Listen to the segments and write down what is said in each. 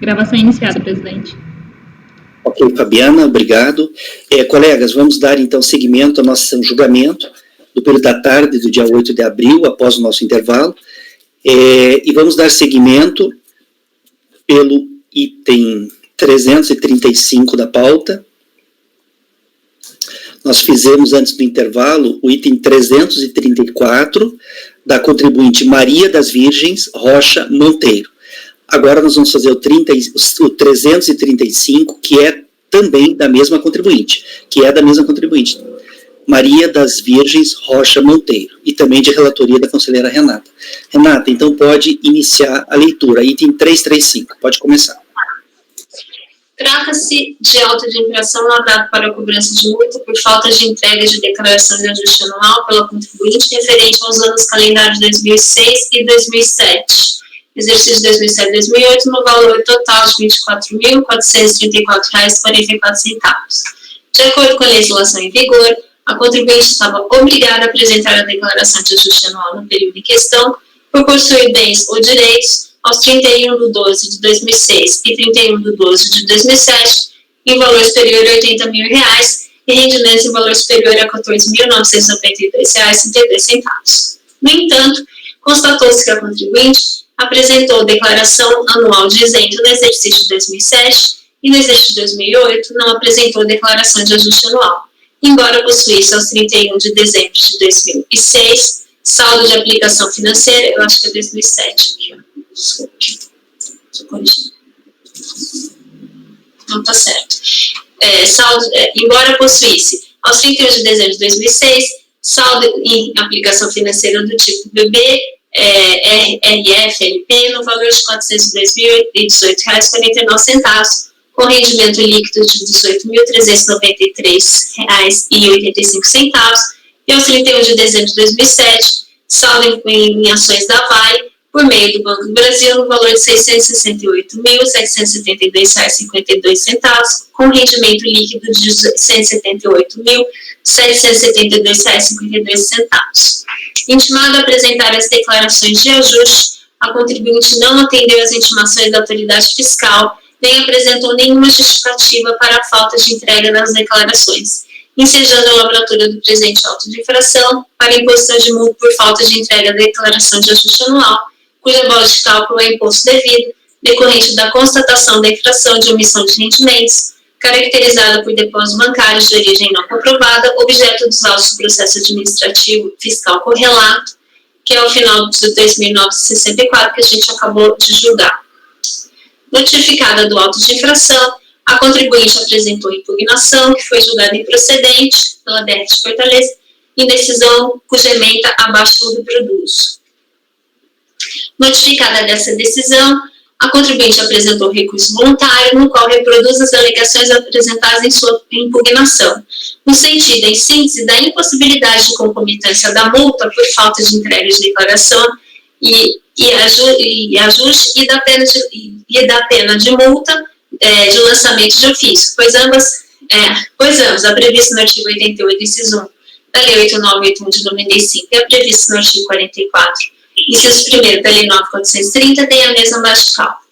Gravação iniciada, presidente. Ok, Fabiana, obrigado. Colegas, vamos dar então seguimento ao nosso julgamento do período da tarde do dia 8 de abril, após o nosso intervalo, e vamos dar seguimento pelo item 335 da pauta. Nós fizemos antes do intervalo o item 334 da contribuinte Maria das Virgens Rocha Monteiro. Agora nós vamos fazer o 335, que é também da mesma contribuinte, Maria das Virgens Rocha Monteiro, e também de relatoria da conselheira Renata. Renata, então pode iniciar a leitura, item 335, pode começar. Trata-se de auto de infração lavrado para a cobrança de multa por falta de entrega de declaração de ajuste anual pela contribuinte referente aos anos calendários 2006 e 2007. Exercício 2007 e 2008, no valor total de R$ 24.434,44. De acordo com a legislação em vigor, a contribuinte estava obrigada a apresentar a declaração de ajuste anual no período em questão por possuir bens ou direitos aos 31/12 de 2006 e 31/12 de 2007, em valor superior a R$ 80 mil e rendimentos em valor superior a R$ 14.992,32. No entanto, constatou-se que a contribuinte apresentou declaração anual de isento no exercício de 2007 e no exercício de 2008 não apresentou declaração de ajuste anual, embora possuísse aos 31 de dezembro de 2006 saldo de aplicação financeira, eu acho que é 2007 aqui, ó. Desculpe, estou corrigindo. Não está certo. Embora possuísse aos 31 de dezembro de 2006 saldo em aplicação financeira do tipo BB, RFLP, no valor de R$ 402.018,49, com rendimento líquido de R$ 18.393,85, e aos 31 de dezembro de 2007, saldo em ações da Vale, por meio do Banco do Brasil, no valor de R$ 668.772,52, com rendimento líquido de R$ 178.772,52. Intimado a apresentar as declarações de ajuste, a contribuinte não atendeu às intimações da autoridade fiscal, nem apresentou nenhuma justificativa para a falta de entrega das declarações, ensejando a lavratura do presente auto de infração para imposição de multa por falta de entrega da declaração de ajuste anual, cuja base de cálculo é imposto devido, decorrente da constatação da infração de omissão de rendimentos, caracterizada por depósitos bancários de origem não comprovada, objeto dos autos do processo administrativo fiscal correlato, que é o final de 2.964, que a gente acabou de julgar. Notificada do auto de infração, a contribuinte apresentou impugnação, que foi julgada improcedente pela DR de Fortaleza, em decisão cuja ementa abaixo do reproduz. Notificada dessa decisão, a contribuinte apresentou recurso voluntário, no qual reproduz as alegações apresentadas em sua impugnação, no sentido, em síntese, da impossibilidade de concomitância da multa por falta de entrega de declaração e ajuste e da pena de multa de lançamento de ofício, pois ambas, a prevista no artigo 88, inciso 1, da Lei 8981 de 95 e a prevista no artigo 44, inciso 1 da Lei 9430, tem a mesma base de cálculo.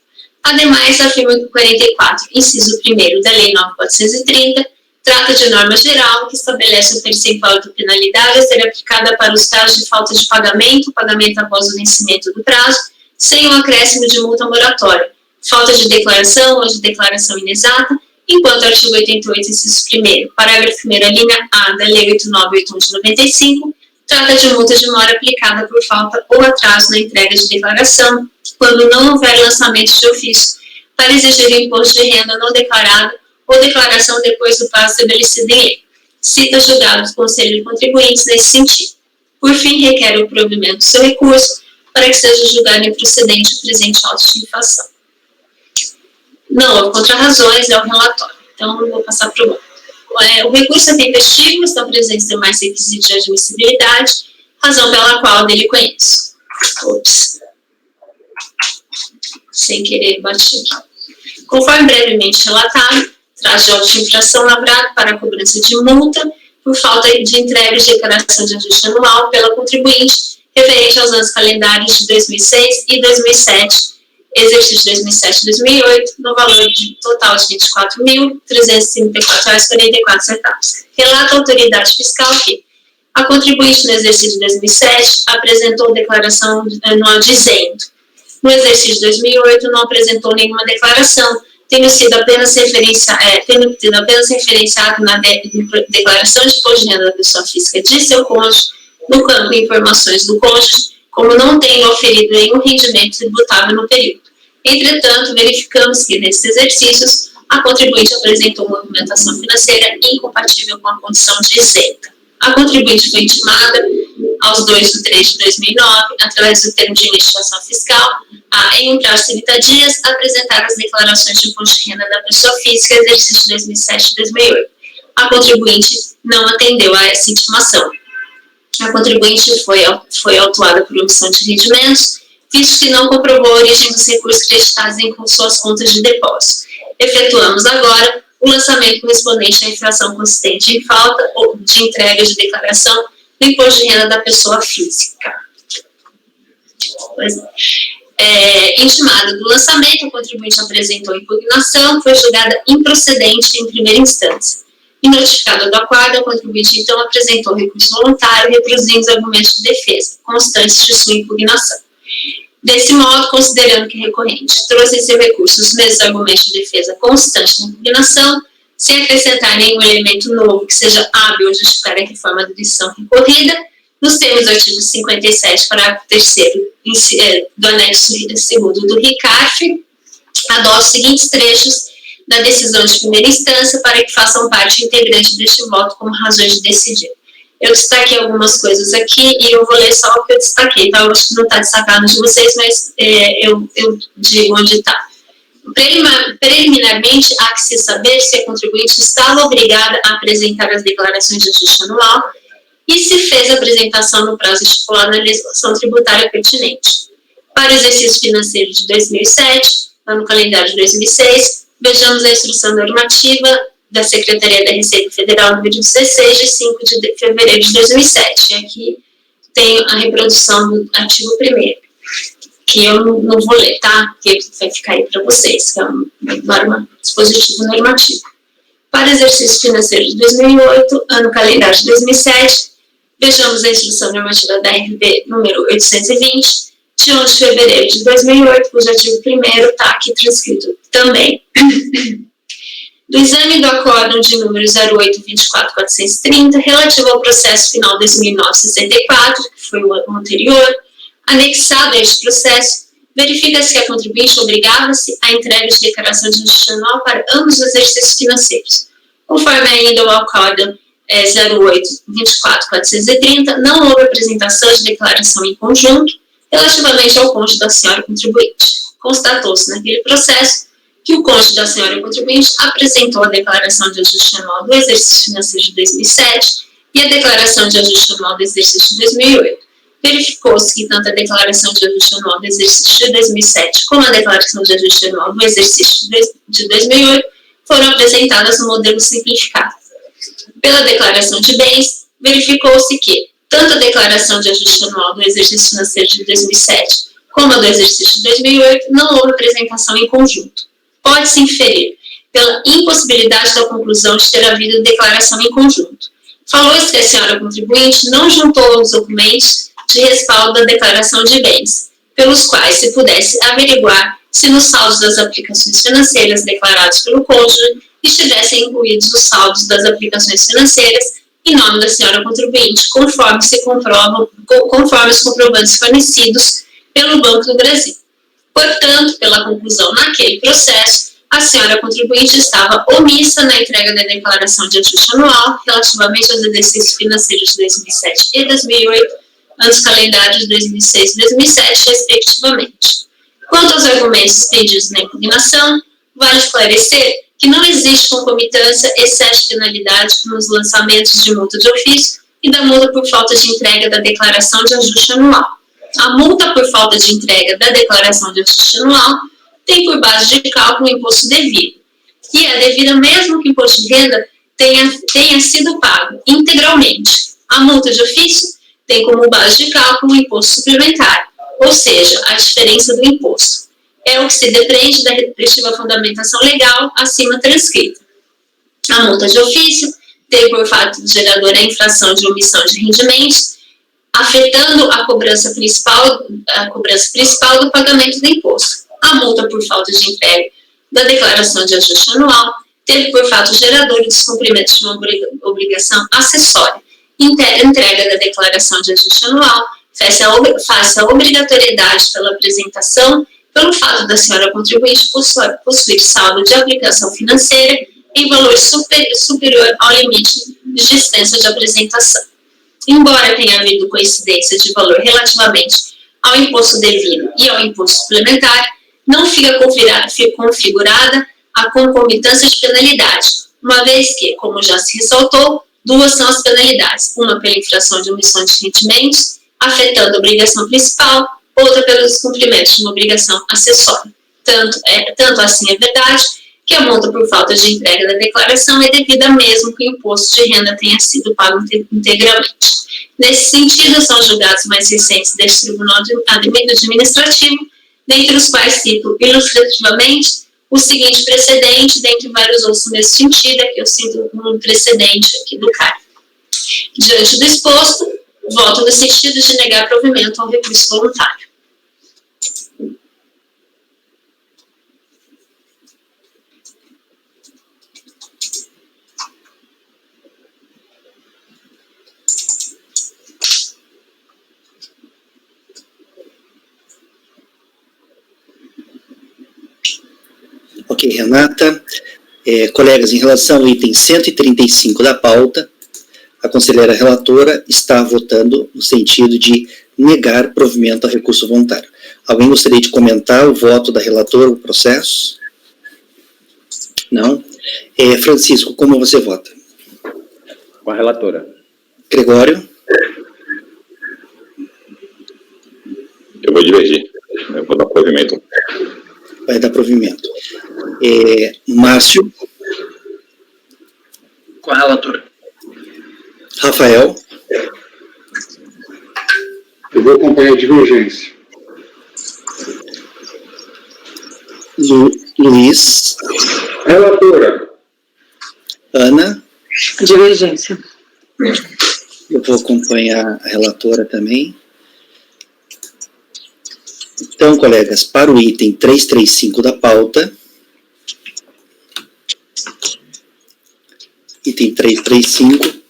Ademais, afirma que o 44, inciso 1 da Lei 9430, trata de norma geral que estabelece o percentual de penalidade a ser aplicada para os casos de falta de pagamento após o vencimento do prazo, sem o acréscimo de multa moratória, falta de declaração ou de declaração inexata, enquanto o artigo 88, inciso 1, parágrafo 1ª, linha A da Lei 8981 de 95, trata de multa de mora aplicada por falta ou atraso na entrega de declaração, quando não houver lançamento de ofício, para exigir o imposto de renda não declarado ou declaração depois do prazo estabelecido em lei. Cita julgado do Conselho de Contribuintes nesse sentido. Por fim, requer o provimento do seu recurso para que seja julgado improcedente o presente auto de infração. Não houve contrarrazões, é o relatório. Então, eu vou passar para o outro. O recurso é tempestivo, estão presentes demais requisitos de admissibilidade, razão pela qual dele conheço. Ops. Sem querer, bati aqui. Conforme brevemente relatado, traz de auto de infração lavrado para a cobrança de multa por falta de entrega de declaração de ajuste anual pela contribuinte referente aos anos calendários de 2006 e 2007, exercício 2007 e 2008, no valor de total de R$ 24.334,44. Relata a autoridade fiscal que a contribuinte no exercício de 2007 apresentou declaração anual de isento. No exercício de 2008 não apresentou nenhuma declaração, tendo tido apenas referenciado na declaração de imposto de renda da pessoa física de seu cônjuge, no campo de informações do cônjuge, como não tendo oferido nenhum rendimento tributável no período. Entretanto, verificamos que, nesses exercícios, a contribuinte apresentou movimentação financeira incompatível com a condição de isenta. A contribuinte foi intimada, aos 2/3/2009, através do termo de investigação fiscal, a, em um prazo de 30 dias, apresentar as declarações de imposto de renda da pessoa física, exercício 2007 e 2008. A contribuinte não atendeu a essa intimação. A contribuinte foi autuada por omissão de rendimentos, visto que não comprovou a origem dos recursos creditados em suas contas de depósito. Efetuamos agora o lançamento correspondente à infração consistente em falta ou de entrega de declaração do imposto de renda da pessoa física. Intimada do lançamento, a contribuinte apresentou impugnação, foi julgada improcedente em primeira instância. E notificada do acordo, a contribuinte então apresentou recurso voluntário, reproduzindo os argumentos de defesa, constantes de sua impugnação. Desse modo, considerando que a recorrente trouxe em seu recurso os mesmos argumentos de defesa constantes na impugnação, sem acrescentar nenhum elemento novo que seja hábil a justificar a reforma da decisão recorrida, nos termos do artigo 57, parágrafo 3º do anexo 2º do RICARF, adota os seguintes trechos da decisão de primeira instância para que façam parte integrante deste voto como razões de decidir. Eu destaquei algumas coisas aqui e eu vou ler só o que eu destaquei, tá? Eu acho que não está destacado de vocês, mas eu digo onde está. Preliminarmente, há que se saber se a contribuinte estava obrigada a apresentar as declarações de ajuste anual e se fez a apresentação no prazo estipulado na legislação tributária pertinente. Para o exercício financeiro de 2007, lá no calendário de 2006, vejamos a instrução normativa da Secretaria da Receita Federal número 16, de 5 de fevereiro de 2007. E aqui tem a reprodução do artigo 1º, que eu não vou ler, tá? Que vai ficar aí para vocês, que é um dispositivo normativo. Para o exercício financeiro de 2008, ano calendário de 2007, vejamos a instrução normativa da RB número 820, de 11 de fevereiro de 2008, cujo artigo 1º está aqui transcrito também. Do exame do acórdão de número 08-24-430, relativo ao processo final 2009-64, que foi o ano anterior, anexado a este processo, verifica-se que a contribuinte obrigava-se à entrega de declaração de ajuste anual para ambos os exercícios financeiros. Conforme ainda o acórdão 08-24-430, não houve apresentação de declaração em conjunto relativamente ao cônjuge da senhora contribuinte. Constatou-se naquele processo que o cônjuge da senhora contribuinte apresentou a declaração de ajuste anual do exercício financeiro de 2007 e a declaração de ajuste anual do exercício de 2008. Verificou-se que tanto a declaração de ajuste anual do exercício de 2007 como a declaração de ajuste anual do exercício de 2008 foram apresentadas no modelo simplificado. Pela declaração de bens, verificou-se que tanto a declaração de ajuste anual do exercício financeiro de 2007 como a do exercício de 2008 não houve apresentação em conjunto. Pode-se inferir pela impossibilidade da conclusão de ter havido declaração em conjunto. Falou-se que a senhora contribuinte não juntou os documentos de respaldo da declaração de bens, pelos quais se pudesse averiguar se nos saldos das aplicações financeiras declarados pelo cônjuge estivessem incluídos os saldos das aplicações financeiras em nome da senhora contribuinte, conforme os comprovantes fornecidos pelo Banco do Brasil. Portanto, pela conclusão naquele processo, a senhora contribuinte estava omissa na entrega da declaração de ajuste anual relativamente aos exercícios financeiros de 2007 e 2008, anos calendários de 2006 e 2007, respectivamente. Quanto aos argumentos expendidos na impugnação, vale esclarecer que não existe concomitância, exceto penalidade, nos lançamentos de multa de ofício e da multa por falta de entrega da declaração de ajuste anual. A multa por falta de entrega da declaração de ajuste anual tem por base de cálculo o imposto devido, que é devida mesmo que o imposto de renda tenha sido pago integralmente. A multa de ofício tem como base de cálculo o imposto suplementar, ou seja, a diferença do imposto. é o que se depreende da respectiva fundamentação legal acima transcrita. A multa de ofício tem por fato gerador a infração de omissão de rendimentos, afetando a cobrança principal do pagamento do imposto. A multa por falta de entrega da declaração de ajuste anual teve por fato gerador o descumprimento de uma obrigação acessória. Entrega da declaração de ajuste anual faça a obrigatoriedade pela apresentação pelo fato da senhora contribuinte possuir saldo de aplicação financeira em valor superior ao limite de dispensa de apresentação. Embora tenha havido coincidência de valor relativamente ao imposto devido e ao imposto suplementar, não fica configurada a concomitância de penalidade, uma vez que, como já se ressaltou, duas são as penalidades, uma pela infração de omissão de rendimentos, afetando a obrigação principal, outra pelo descumprimento de uma obrigação acessória. Tanto assim é verdade que a multa por falta de entrega da declaração é devida mesmo que o imposto de renda tenha sido pago integralmente. Nesse sentido, são julgados mais recentes deste Tribunal Administrativo, dentre os quais cito ilustrativamente o seguinte precedente, dentre vários outros nesse sentido, é que eu sinto um precedente aqui do CAR. Diante do exposto, voto no sentido de negar provimento ao recurso voluntário. Ok, Renata. Colegas, em relação ao item 135 da pauta, a conselheira relatora está votando no sentido de negar provimento a recurso voluntário. Alguém gostaria de comentar o voto da relatora, o processo? Não? Francisco, como você vota? Com a relatora. Gregório? Eu vou divergir. Eu vou dar provimento. Vai dar provimento. Márcio? Com a relatora. Rafael? Eu vou acompanhar a divergência. Luiz? Relatora. Ana? Divergência. Eu vou acompanhar a relatora também. Então, colegas, para o item 335 da pauta, item 335,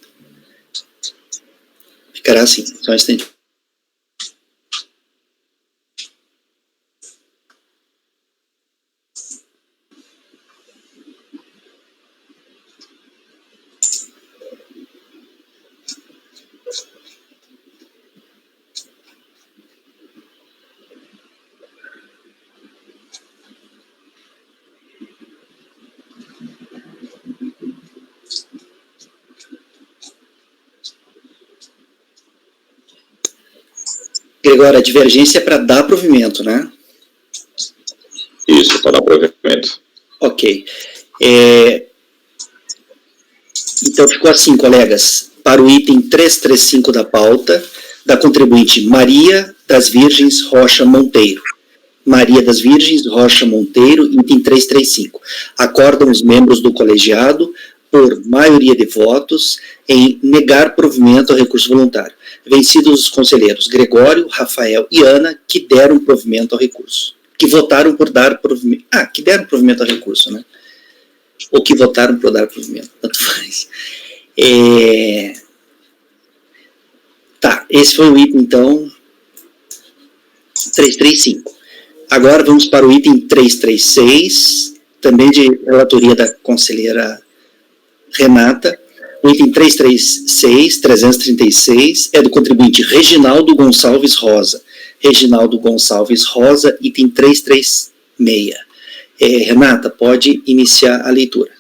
ficará assim, só um instante. Gregório, a divergência é para dar provimento, né? Isso, para dar provimento. Ok. Então, ficou assim, colegas. Para o item 335 da pauta, da contribuinte Maria das Virgens Rocha Monteiro. Maria das Virgens Rocha Monteiro, item 335. Acordam os membros do colegiado, por maioria de votos, em negar provimento ao recurso voluntário, vencidos os conselheiros Gregório, Rafael e Ana, que deram provimento ao recurso. Que votaram por dar provimento. Que deram provimento ao recurso, né? Ou que votaram por dar provimento, tanto faz. Tá, esse foi o item, então, 335. Agora vamos para o item 336, também de relatoria da conselheira Renata. O item 336 é do contribuinte Reginaldo Gonçalves Rosa. Reginaldo Gonçalves Rosa, item 336. Renata, pode iniciar a leitura.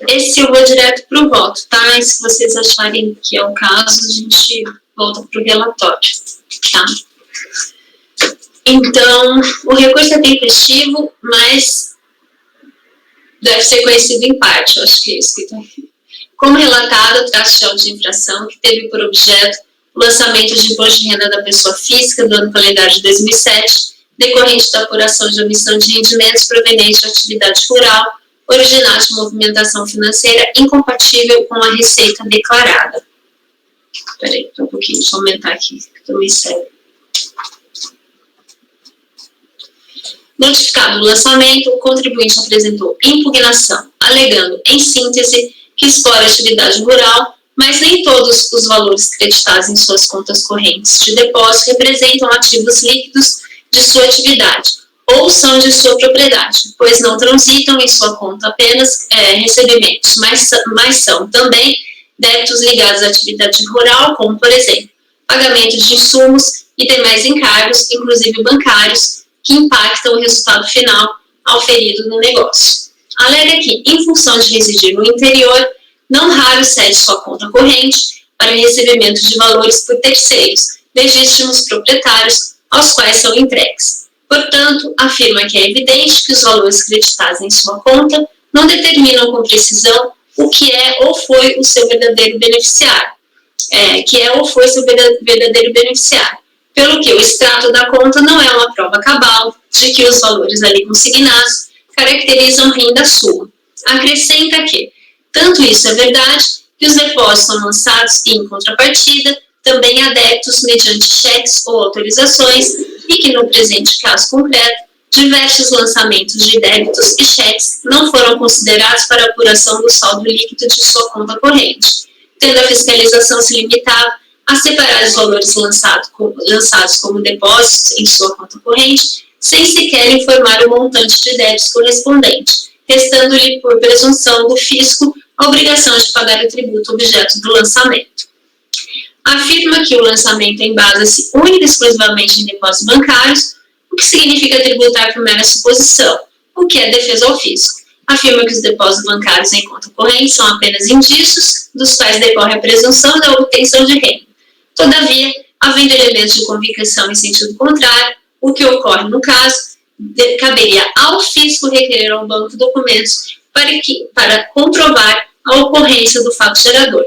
Esse eu vou direto para o voto, tá? E se vocês acharem que é o caso, a gente volta para o relatório, tá? Então, o recurso é tempestivo, mas deve ser conhecido em parte, eu acho que é isso que está aqui. Como relatado, trata-se de auto de infração que teve por objeto o lançamento de imposto de renda da pessoa física do ano calendário de 2007, decorrente da apuração de omissão de rendimentos provenientes de atividade rural, originais de movimentação financeira incompatível com a receita declarada. Espera aí, um pouquinho, deixa eu aumentar aqui, que estou meio sério. Notificado o lançamento, o contribuinte apresentou impugnação, alegando, em síntese, que explora a atividade rural, mas nem todos os valores creditados em suas contas correntes de depósito representam ativos líquidos de sua atividade, ou são de sua propriedade, pois não transitam em sua conta apenas recebimentos, mas são também débitos ligados à atividade rural, como, por exemplo, pagamento de insumos e demais encargos, inclusive bancários, que impactam o resultado final auferido no negócio. Alega que, em função de residir no interior, não raro cede sua conta corrente para recebimento de valores por terceiros, legítimos proprietários, aos quais são entregues. Portanto, afirma que é evidente que os valores creditados em sua conta não determinam com precisão o que é ou foi o seu verdadeiro beneficiário, pelo que o extrato da conta não é uma prova cabal de que os valores ali consignados caracterizam renda sua. Acrescenta que, tanto isso é verdade, que os depósitos são lançados e, em contrapartida, também há débitos mediante cheques ou autorizações e que, no presente caso concreto, diversos lançamentos de débitos e cheques não foram considerados para apuração do saldo líquido de sua conta corrente, tendo a fiscalização se limitado a separar os valores lançados como depósitos em sua conta corrente, sem sequer informar o montante de débitos correspondente, restando-lhe por presunção do fisco a obrigação de pagar o tributo objeto do lançamento. Afirma que o lançamento embasa-se única e exclusivamente em depósitos bancários, o que significa tributar por mera suposição, o que é defesa ao fisco. Afirma que os depósitos bancários em conta corrente são apenas indícios dos quais decorre a presunção da obtenção de renda. Todavia, havendo elementos de convicção em sentido contrário, o que ocorre no caso, caberia ao fisco requerer ao banco documentos para comprovar a ocorrência do fato gerador,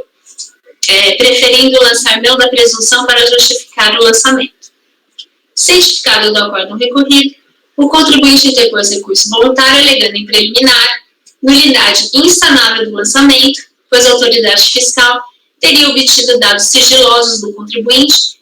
preferindo lançar mão da presunção para justificar o lançamento. Cientificado do acórdão recorrido, o contribuinte interpôs recurso voluntário alegando em preliminar nulidade insanável do lançamento, pois a autoridade fiscal teria obtido dados sigilosos do contribuinte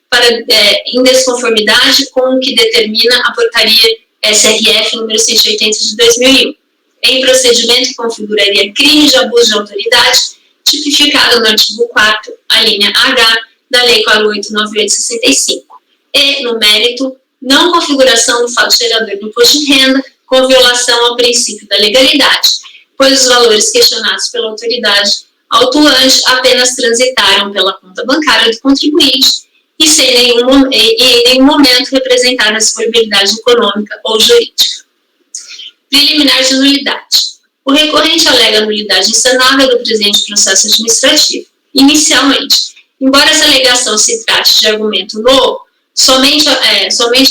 em desconformidade com o que determina a portaria SRF número 180 de 2001, em procedimento que configuraria crime de abuso de autoridade tipificado no artigo 4º, a linha H, da Lei 4898/65, e, no mérito, não configuração do fato gerador do imposto de renda com violação ao princípio da legalidade, pois os valores questionados pela autoridade autuante apenas transitaram pela conta bancária do contribuinte e sem em nenhum momento representar responsabilidade econômica ou jurídica. Preliminar de nulidade. O recorrente alega a nulidade insanável do presente processo administrativo. Inicialmente, embora essa alegação se trate de argumento novo, somente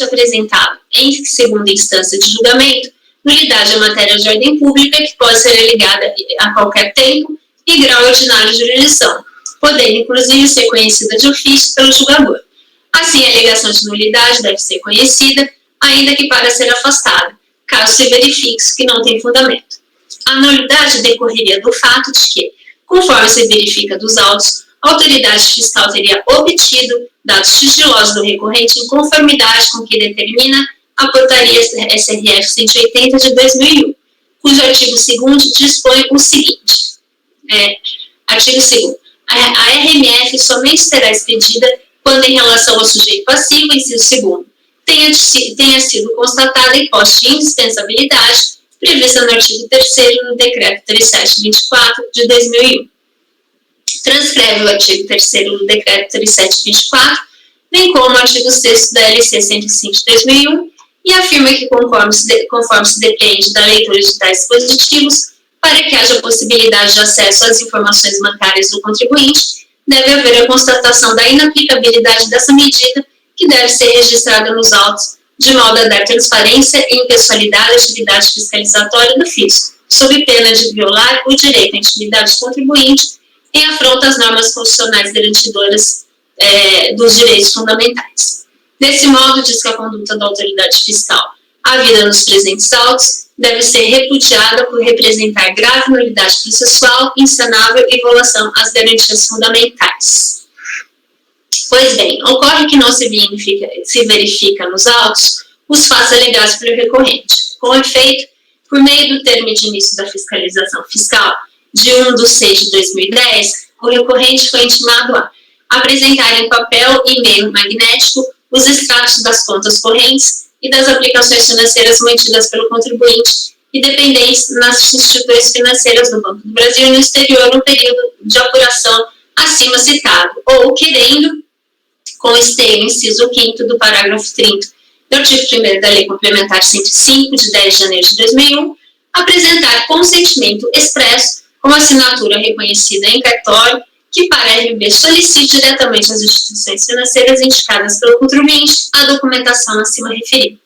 apresentado em segunda instância de julgamento, nulidade é matéria de ordem pública que pode ser alegada a qualquer tempo e grau ordinário de jurisdição, podendo inclusive ser conhecida de ofício pelo julgador. Assim, a alegação de nulidade deve ser conhecida, ainda que para ser afastada, caso se verifique que não tem fundamento. A nulidade decorreria do fato de que, conforme se verifica dos autos, a autoridade fiscal teria obtido dados sigilosos do recorrente em conformidade com o que determina a portaria SRF 180 de 2001, cujo artigo 2º dispõe o seguinte. Artigo 2º. A RMF somente será expedida quando, em relação ao sujeito passivo, inciso 2º, tenha sido constatada a hipótese de indispensabilidade prevista no artigo 3º no Decreto 3724 de 2001. Transcreve o artigo 3º do Decreto 3724, bem como o artigo 6º da LC 105 de 2001, e afirma que, conforme se depende da leitura de tais dispositivos, para que haja possibilidade de acesso às informações bancárias do contribuinte, deve haver a constatação da inaplicabilidade dessa medida, que deve ser registrada nos autos, de modo a dar transparência e impessoalidade à atividade fiscalizatória do fisco, sob pena de violar o direito à intimidade do contribuinte em afronta às normas constitucionais garantidoras dos direitos fundamentais. Desse modo, diz que a conduta da autoridade fiscal havida nos presentes autos deve ser repudiada por representar grave nulidade processual, insanável e violação às garantias fundamentais. Pois bem, ocorre que não se verifica nos autos os fatos alegados pelo recorrente. Com efeito, por meio do termo de início da fiscalização fiscal de 1/6/2010, o recorrente foi intimado a apresentar em papel e meio magnético os extratos das contas correntes e das aplicações financeiras mantidas pelo contribuinte e dependentes nas instituições financeiras do Banco do Brasil e no exterior no período de apuração acima citado, ou querendo, com esteio inciso 5º do parágrafo 30 do artigo 1º da Lei Complementar 105, de 10 de janeiro de 2001, apresentar consentimento expresso com assinatura reconhecida em cartório que para a RB solicite diretamente às instituições financeiras indicadas pelo contribuinte a documentação acima referida.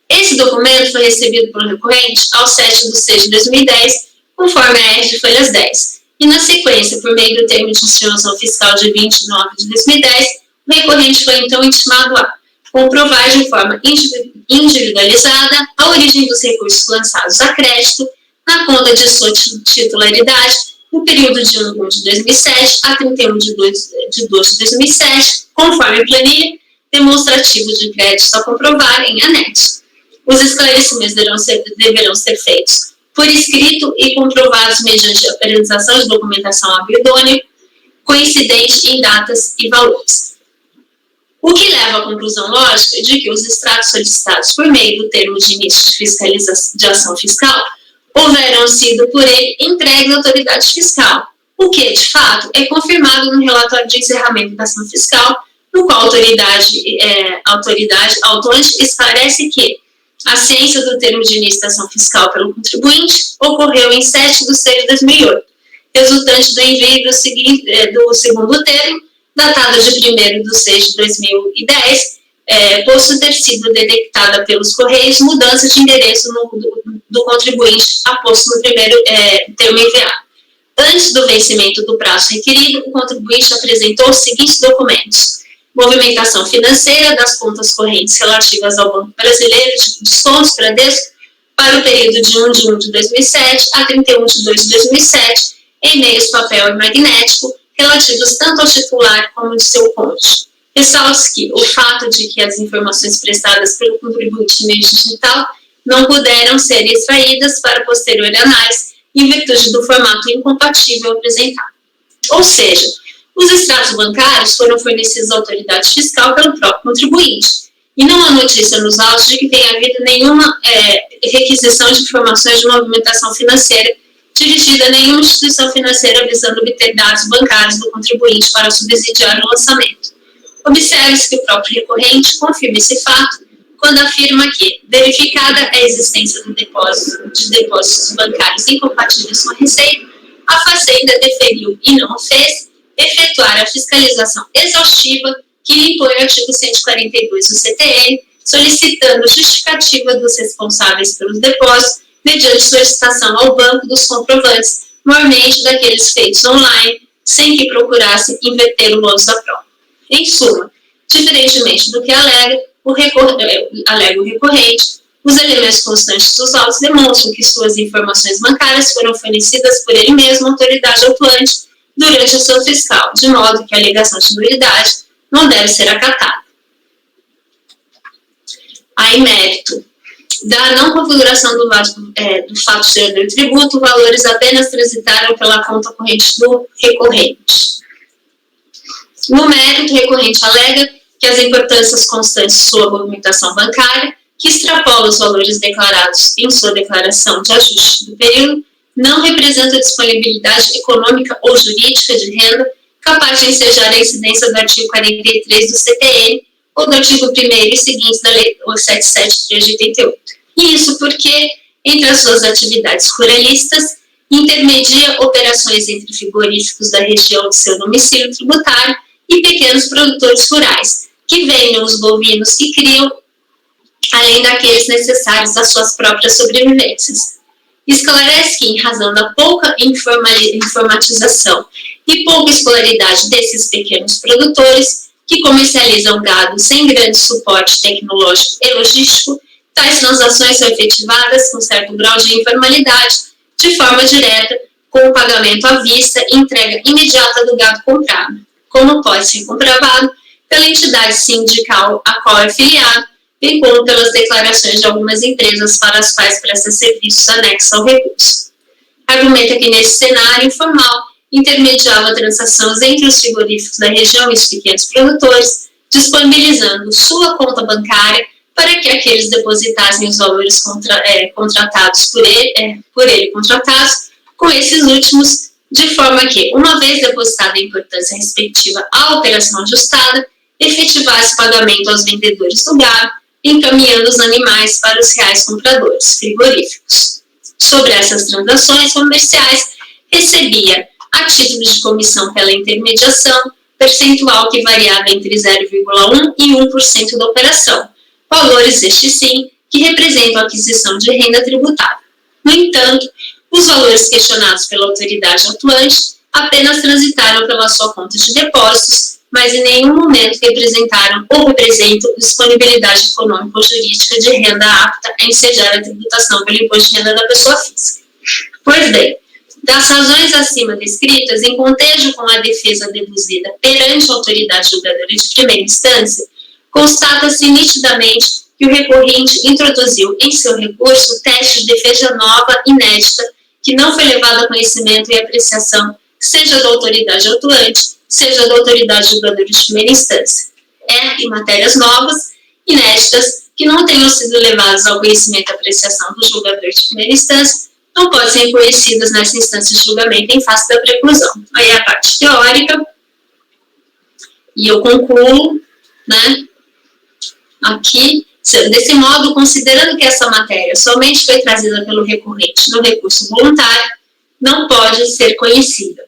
Esse documento foi recebido pelo recorrente ao 7/6/2010, conforme a R de folhas 10, e na sequência, por meio do termo de intimação fiscal de 20/9/2010, o recorrente foi então intimado a comprovar de forma individualizada a origem dos recursos lançados a crédito na conta de sua titularidade no período de 1 de 2007 a 31 de 2 de 2007, conforme a planilha demonstrativo de crédito a comprovar em anexo. Os esclarecimentos deverão ser feitos por escrito e comprovados mediante a apresentação de documentação idônea, coincidente em datas e valores. O que leva à conclusão lógica de que os extratos solicitados por meio do termo de início de fiscalização de ação fiscal houveram sido por ele entregues à autoridade fiscal, o que, de fato, é confirmado no relatório de encerramento da ação fiscal, no qual a autoridade autônoma esclarece que a ciência do termo de início da ação fiscal pelo contribuinte ocorreu em 7/6/2008, resultante do envio do segundo termo, datado de 1/6/2010, posto ter sido detectada pelos Correios mudança de endereço do contribuinte aposto no primeiro termo enviado. Antes do vencimento do prazo requerido, o contribuinte apresentou os seguintes documentos: movimentação financeira das contas correntes relativas ao Banco Brasileiro de Descontos Bradesco para o período de 1 de 1 de 2007 a 31 de 2 de 2007, em meios papel e magnético, relativos tanto ao titular como de seu cônjuge. Ressalta-se que o fato de que as informações prestadas pelo contribuinte em meio digital não puderam ser extraídas para posterior análise em virtude do formato incompatível apresentado. Ou seja, os extratos bancários foram fornecidos à autoridade fiscal pelo próprio contribuinte, e não há notícia nos autos de que tenha havido nenhuma requisição de informações de movimentação financeira dirigida a nenhuma instituição financeira visando obter dados bancários do contribuinte para subsidiar o lançamento. Observe-se que o próprio recorrente confirma esse fato quando afirma que, verificada a existência de depósitos bancários incompatíveis com a receita, a Fazenda deferiu e não o fez efetuar a fiscalização exaustiva que lhe impõe o artigo 142 do CTN, solicitando justificativa dos responsáveis pelos depósitos mediante solicitação ao banco dos comprovantes, normalmente daqueles feitos online, sem que procurassem inverter o ônus da prova. Em suma, diferentemente do que alega o recorrente, os elementos constantes dos autos demonstram que suas informações bancárias foram fornecidas por ele mesmo à autoridade atuante durante a ação fiscal, de modo que a alegação de nulidade não deve ser acatada. Em mérito da não configuração do fato gerador de tributo, valores apenas transitaram pela conta corrente do recorrente. No mérito, o recorrente alega que as importâncias constantes de sua movimentação bancária, que extrapola os valores declarados em sua declaração de ajuste do período, não representa disponibilidade econômica ou jurídica de renda capaz de ensejar a incidência do artigo 43 do CTN ou do artigo 1º e seguintes da Lei 773 de 88. E isso porque, entre as suas atividades ruralistas, intermedia operações entre frigoríficos da região de seu domicílio tributário e pequenos produtores rurais, que vendem os bovinos que criam, além daqueles necessários às suas próprias sobrevivências. Esclarece que, em razão da pouca informatização e pouca escolaridade desses pequenos produtores, que comercializam gado sem grande suporte tecnológico e logístico, tais transações são efetivadas com certo grau de informalidade, de forma direta, com o pagamento à vista e entrega imediata do gado comprado, como pode ser comprovado pela entidade sindical a qual é filiado, bem como pelas declarações de algumas empresas para as quais presta serviços anexos ao recurso. Argumenta que nesse cenário informal intermediava transações entre os frigoríficos da região e os pequenos produtores, disponibilizando sua conta bancária para que aqueles depositassem os valores contratados por ele contratados com esses últimos, de forma que, uma vez depositada a importância respectiva à operação ajustada, efetivasse pagamento aos vendedores do gado, encaminhando os animais para os reais compradores frigoríficos. Sobre essas transações comerciais, recebia, a título de comissão pela intermediação, percentual que variava entre 0,1% e 1% da operação, valores estes sim que representam a aquisição de renda tributável. No entanto, os valores questionados pela autoridade atuante apenas transitaram pela sua conta de depósitos, mas em nenhum momento representaram ou representam disponibilidade econômica ou jurídica de renda apta a ensejar a tributação pelo imposto de renda da pessoa física. Pois bem, das razões acima descritas, em contejo com a defesa deduzida perante a autoridade julgadora de primeira instância, constata-se nitidamente que o recorrente introduziu em seu recurso o teste de defesa nova, inédita, que não foi levado a conhecimento e apreciação, seja da autoridade atuante, seja da autoridade julgadora de primeira instância. Em matérias novas, inéditas, que não tenham sido levadas ao conhecimento e apreciação do julgador de primeira instância, não podem ser reconhecidas nessa instância de julgamento em face da preclusão. Aí é a parte teórica, e eu concluo, né, aqui, desse modo, considerando que essa matéria somente foi trazida pelo recorrente no recurso voluntário, não pode ser conhecida.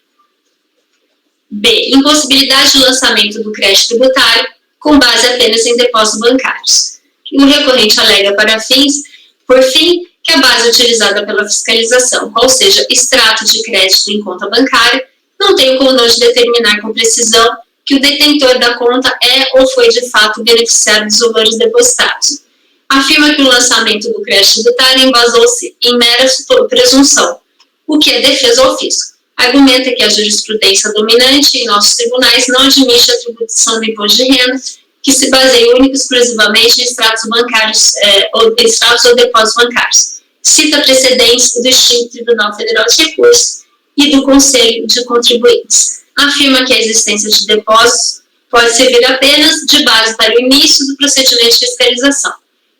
B. Impossibilidade de lançamento do crédito tributário com base apenas em depósitos bancários. O recorrente alega por fim, que a base utilizada pela fiscalização, qual seja extrato de crédito em conta bancária, não tem o condão de determinar com precisão que o detentor da conta é ou foi de fato beneficiário dos valores depositados. Afirma que o lançamento do crédito tributário embasou-se em mera presunção, o que é defesa ao fisco. Argumenta que a jurisprudência dominante em nossos tribunais não admite a atribuição do imposto de renda que se baseia única e exclusivamente em extratos bancários ou depósitos bancários. Cita precedentes do extinto Tribunal Federal de Recursos e do Conselho de Contribuintes. Afirma que a existência de depósitos pode servir apenas de base para o início do procedimento de fiscalização.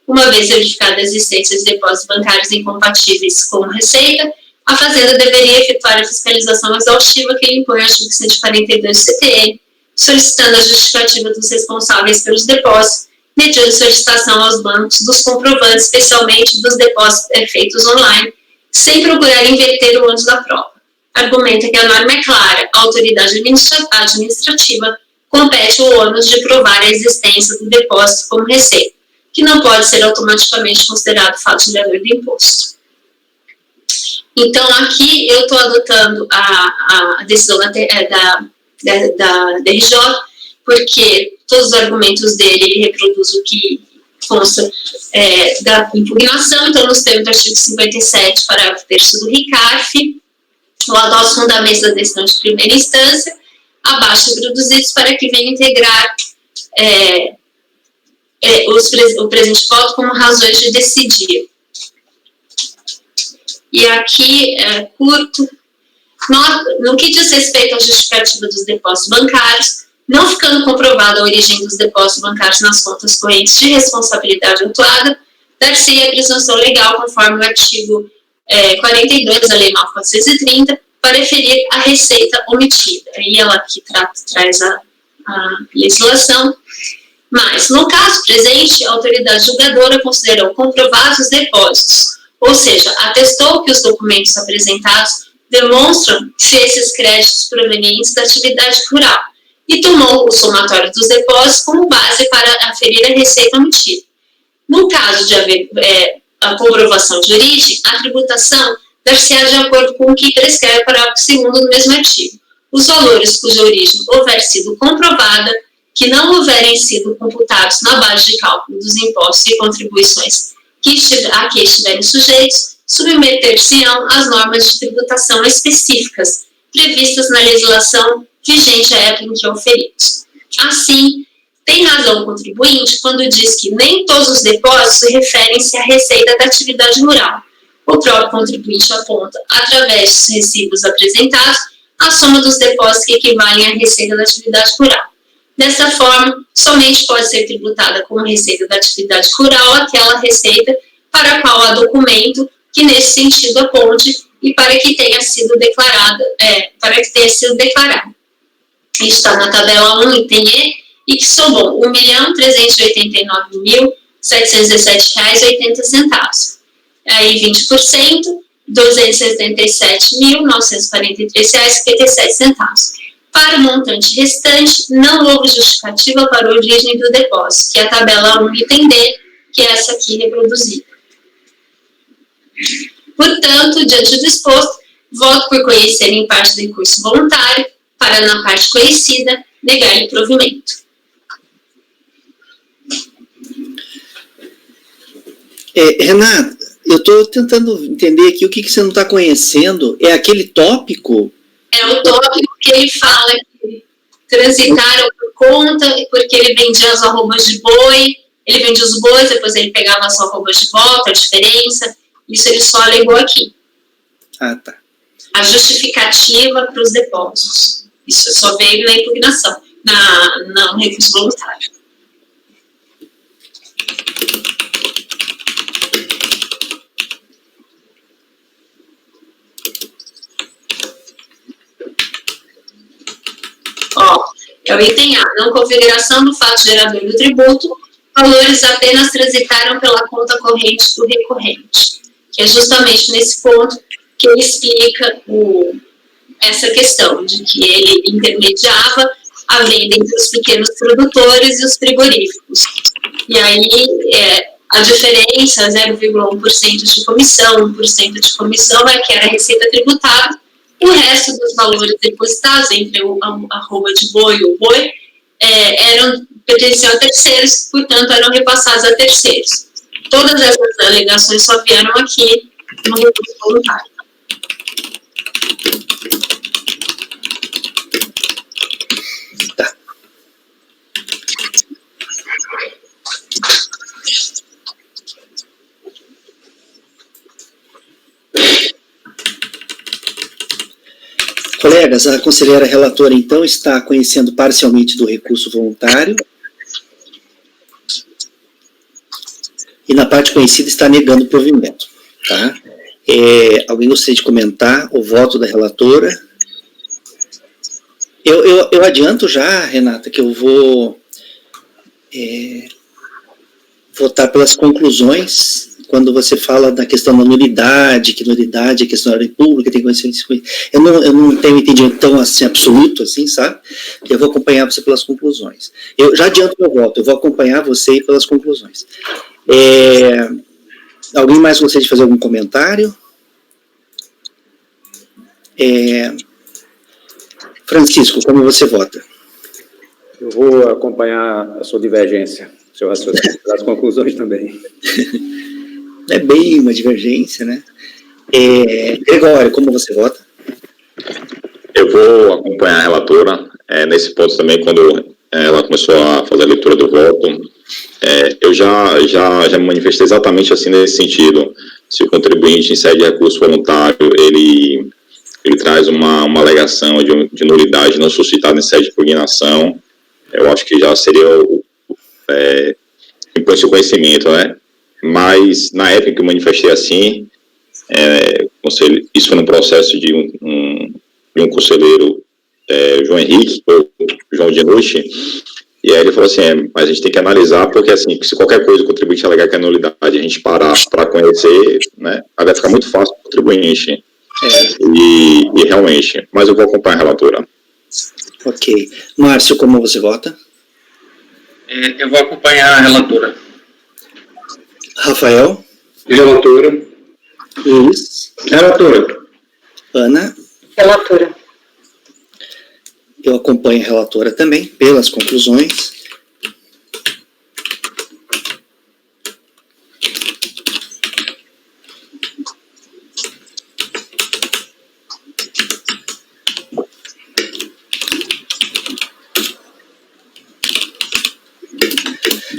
Uma vez verificada a existência de depósitos bancários incompatíveis com receita, a Fazenda deveria efetuar a fiscalização exaustiva que impõe o artigo 142 do CTN, solicitando a justificativa dos responsáveis pelos depósitos, mediante solicitação aos bancos dos comprovantes, especialmente dos depósitos feitos online, sem procurar inverter o ônus da prova. Argumenta que a norma é clara, a autoridade administrativa compete o ônus de provar a existência do depósito como receita, que não pode ser automaticamente considerado fato gerador do imposto. Então, aqui eu estou adotando a decisão da DRJ, porque todos os argumentos dele ele reproduz o que consta da impugnação. Então, nos termos do artigo 57, parágrafo 3º do RICARF, eu adoto os fundamentos da decisão de primeira instância, abaixo produzidos para que venha integrar o presente voto como razões de decidir. E aqui, curto, no que diz respeito à justificativa dos depósitos bancários, não ficando comprovada a origem dos depósitos bancários nas contas correntes de responsabilidade autuada, dar-se-ia a presunção legal conforme o artigo 42 da Lei 9.430, para referir a receita omitida. Aí ela aqui traz a legislação. Mas, no caso presente, a autoridade julgadora considerou comprovados os depósitos, ou seja, atestou que os documentos apresentados demonstram se esses créditos provenientes da atividade rural e tomou o somatório dos depósitos como base para aferir a receita omitida. No caso de haver a comprovação de origem, a tributação dar-se-á de acordo com o que prescreve o parágrafo 2º do mesmo artigo. Os valores cuja origem houver sido comprovada que não houverem sido computados na base de cálculo dos impostos e contribuições a que estiverem sujeitos, submeter-se-ão às normas de tributação específicas previstas na legislação vigente à época em que oferidos. Assim, tem razão o contribuinte quando diz que nem todos os depósitos referem-se à receita da atividade rural. O próprio contribuinte aponta, através dos recibos apresentados, a soma dos depósitos que equivalem à receita da atividade rural. Dessa forma, somente pode ser tributada como receita da atividade rural aquela receita para a qual há documento que nesse sentido aponte e para que tenha sido declarada. Está na tabela 1, item E, e que somou R$ 1.389.717,80. Aí 20%, R$ 277.943,57. Para o montante restante, não houve justificativa para a origem do depósito, que é a tabela 1, item D, que é essa aqui reproduzida. Portanto, diante do exposto, voto por conhecer em parte do recurso voluntário, para, na parte conhecida, negar-lhe provimento. Renata, eu estou tentando entender aqui o que você não está conhecendo. É aquele tópico? É o tópico que ele fala que transitaram por conta, porque ele vendia as arrobas de boi, ele vendia os bois, depois ele pegava as arrobas de volta, a diferença. Isso ele só alegou aqui. Ah, tá. A justificativa para os depósitos. Isso só veio na impugnação, no recurso voluntário. É o item A. Não configuração do fato gerador do tributo, valores apenas transitaram pela conta corrente do recorrente. Que é justamente nesse ponto que ele explica essa questão de que ele intermediava a venda entre os pequenos produtores e os frigoríficos. E aí, a diferença, 0,1% de comissão, 1% de comissão, é que era a receita tributável. O resto dos valores depositados entre a arroba de boi e o boi pertenciam a terceiros, portanto, eram repassados a terceiros. Todas essas alegações só vieram aqui no recurso voluntário. Tá. Colegas, a conselheira relatora, então, está conhecendo parcialmente do recurso voluntário e na parte conhecida está negando o provimento. Tá? Alguém gostaria de comentar o voto da relatora? Eu adianto já, Renata, que eu vou votar pelas conclusões. Quando você fala da questão da nulidade, que nulidade é questão da ordem pública, tem conhecimento. Eu não tenho entendido tão assim, absoluto, assim, sabe? Eu vou acompanhar você pelas conclusões. Eu já adianto meu voto, eu vou acompanhar você pelas conclusões. Alguém mais gostaria de fazer algum comentário? Francisco, como você vota? Eu vou acompanhar a sua divergência, seu raciocínio, as conclusões também. É bem uma divergência, né? Gregório, como você vota? Eu vou acompanhar a relatora. Nesse ponto também, quando ela começou a fazer a leitura do voto, eu já me manifestei exatamente assim nesse sentido. Se o contribuinte, em sede de recurso voluntário, ele traz uma alegação de nulidade não suscitada em sede de impugnação, eu acho que já seria impõe seu conhecimento, né? Mas, na época que eu manifestei assim, isso foi no processo de um conselheiro, João Henrique, ou João de Noite, e aí ele falou assim, mas a gente tem que analisar, porque assim, se qualquer coisa o contribuinte alegar que é nulidade, a gente parar para conhecer, né, aí vai ficar muito fácil para o contribuinte. E realmente, mas eu vou acompanhar a relatora. Ok. Márcio, como você vota? Eu vou acompanhar a relatora. Rafael? Relatora. Luiz? Relatora. Ana? Relatora. Eu acompanho a relatora também, pelas conclusões.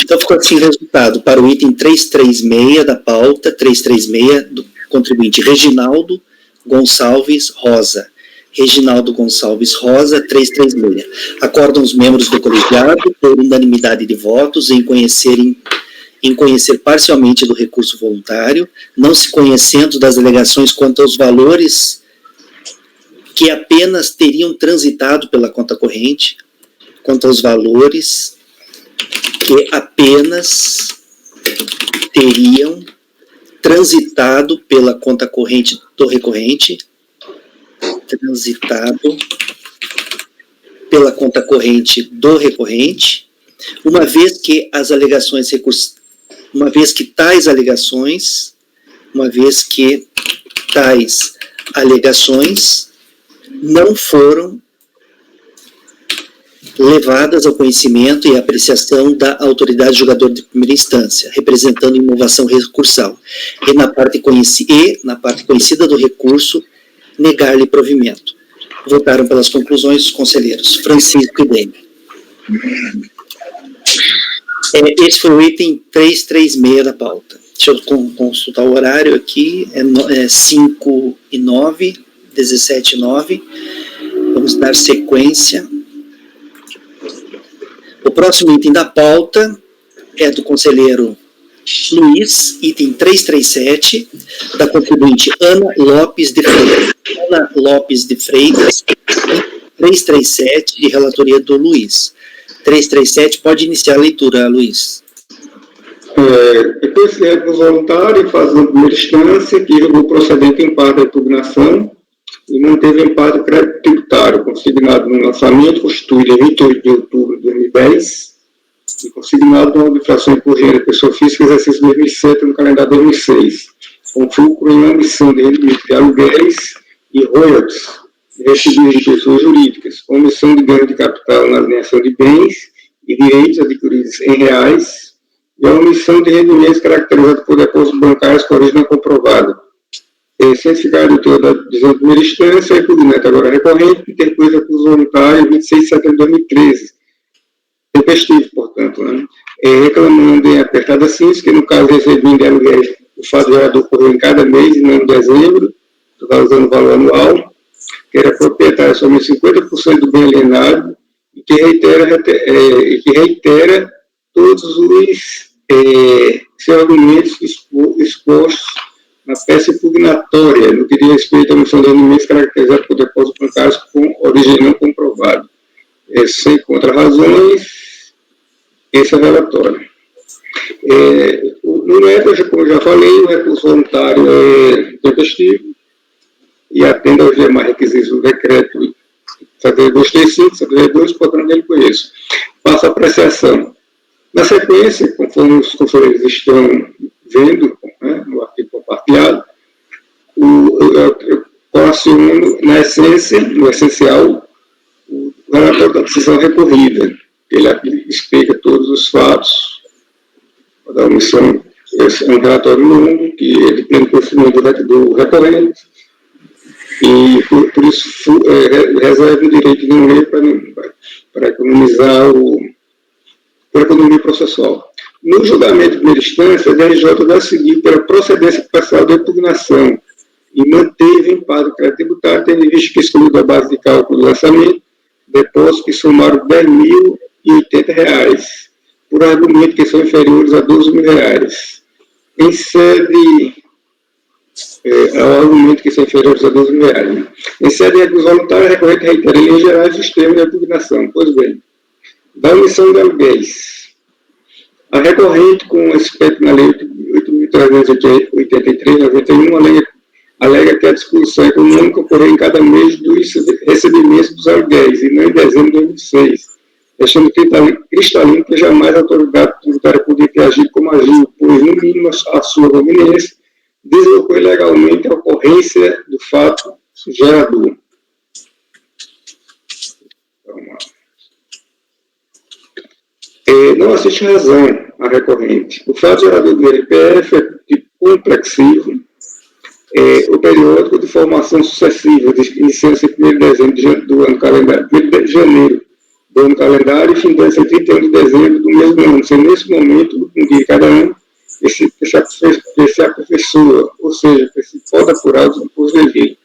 Então, ficou assim o resultado para o item 336 da pauta, 336 do contribuinte Reginaldo Gonçalves Rosa. Reginaldo Gonçalves Rosa, 336. Acordam os membros do colegiado, por unanimidade de votos, em conhecer parcialmente do recurso voluntário, não se conhecendo das alegações quanto aos valores que apenas teriam transitado pela conta corrente, quanto aos valores que apenas teriam transitado pela conta corrente do recorrente, uma vez que tais alegações não foram levadas ao conhecimento e apreciação da autoridade julgadora de primeira instância, representando inovação recursal, e na parte conhecida do recurso, negar-lhe provimento. Votaram pelas conclusões os conselheiros Francisco e Dene. Esse foi o item 336 da pauta. Deixa eu consultar o horário aqui, é 5:09, 17:09. Vamos dar sequência. O próximo item da pauta é do conselheiro Luiz, item 337, da contribuinte Ana Lopes de Freitas. 337, de relatoria do Luiz. 337, pode iniciar a leitura, Luiz. Depois que o voluntário faz uma primeira instância, que julgou procedente em parte da impugnação e manteve em parte o crédito tributário, consignado no lançamento, constituído em 28 de outubro de 2010, e consignado numa infração incorrente da pessoa física, exercício 2007, no calendário 2006, com fulcro em omissão de rendimento de aluguéis e royalties recebidos de pessoas jurídicas, omissão de ganho de capital na alienação de bens e direitos adquiridos em reais, e a omissão de rendimentos caracterizados por depósitos bancários com origem não comprovada. Cientificado do teor da decisão de primeira instância, impugnante agora recorrente, interpôs recurso voluntário 26 de setembro de 2013. Tempestivo, portanto, né? Reclamando em apertada simples, que no caso recebido de aluguéis, o fato gerador ocorreu em cada mês, e não em dezembro, usando o valor anual, que era proprietário somente 50% do bem alienado, e que reitera todos os seus argumentos expostos na peça impugnatória, no que diz respeito à omissão de rendimentos caracterizados por depósitos bancários com origem não comprovada. Sem contrarrazões, esse é o relatório. No método, como eu já falei, o recurso voluntário é tempestivo e atende aos demais requisitos do decreto 7235, 72, portanto, ele conhece. Passa a apreciação. Na sequência, conforme os conselheiros estão vendo, né, no artigo compartilhado, eu coaciono, na essência, no essencial, o relatório da decisão recorrida. Ele explica todos os fatos da omissão. Esse é um relatório longo, que é de pleno conhecimento do recorrente, e por isso reserva o direito de não ler para economizar a economia processual. No julgamento de primeira instância, a DRJ vai seguir pela procedência parcial da impugnação e manteve em parte o crédito tributário, tendo em vista que excluiu da base de cálculo do lançamento depósitos que somaram R$10.080, por argumento que são inferiores a R$12.000. Em sede ao argumento que são inferiores a R$12.000. Em sede de recurso voluntário, a recorrente reitera em linhas gerais os termos da impugnação. Pois bem, da omissão de aluguéis. A recorrente, com respeito na Lei 8.383/91, alega que a disposição econômica ocorreu em cada mês dos recebimentos dos aluguéis, e não em dezembro de 2006, deixando cristalino que jamais a autoridade tributária podia ter agido como agiu, pois, no mínimo, a sua conveniência deslocou ilegalmente a ocorrência do fato gerador. Então, não assiste razão à recorrente. O fato gerador do IRPF é tipo complexivo, o periódico de formação sucessiva, iniciando-se em 1º de dezembro do ano calendário, 1º de janeiro do ano calendário e findando-se em 31 de dezembro do mesmo ano, sendo nesse momento, um dia de cada ano, que se aperfeiçoa, ou seja, que se pode apurar os impostos devidos.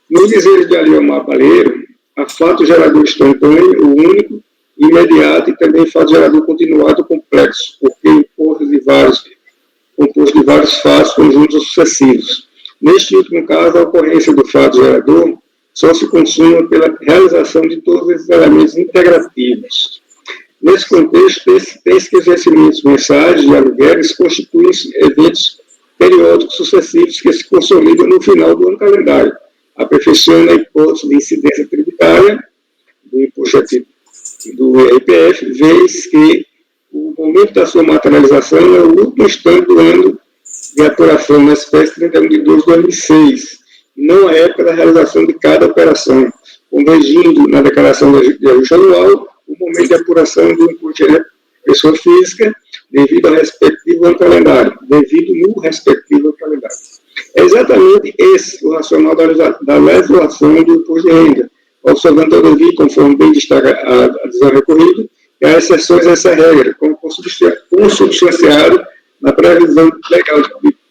Nos dizeres de Aliomar Baleiro, há fato gerador instantâneo, o único, imediato e também fato gerador continuado complexo, porque composto de vários fatos conjuntos ou sucessivos. Neste último caso, a ocorrência do fato gerador só se consuma pela realização de todos esses elementos integrativos. Nesse contexto, tem-se que os vencimentos mensais de aluguéis constituem eventos periódicos sucessivos que se consolidam no final do ano calendário, aperfeiçoando a hipótese de incidência tributária do imposto do IRPF, vez que o momento da sua materialização é o último instante do ano de apuração na espécie 31 de 12 de 2006, e não a época da realização de cada operação, convergindo na declaração de ajuste anual o momento de apuração do imposto de pessoa física devido no respectivo ano calendário. É exatamente esse o racional da legislação do imposto de renda, observando todavia, conforme bem destaca a decisão recorrida, que há exceções a essa regra, como consubstanciado na previsão legal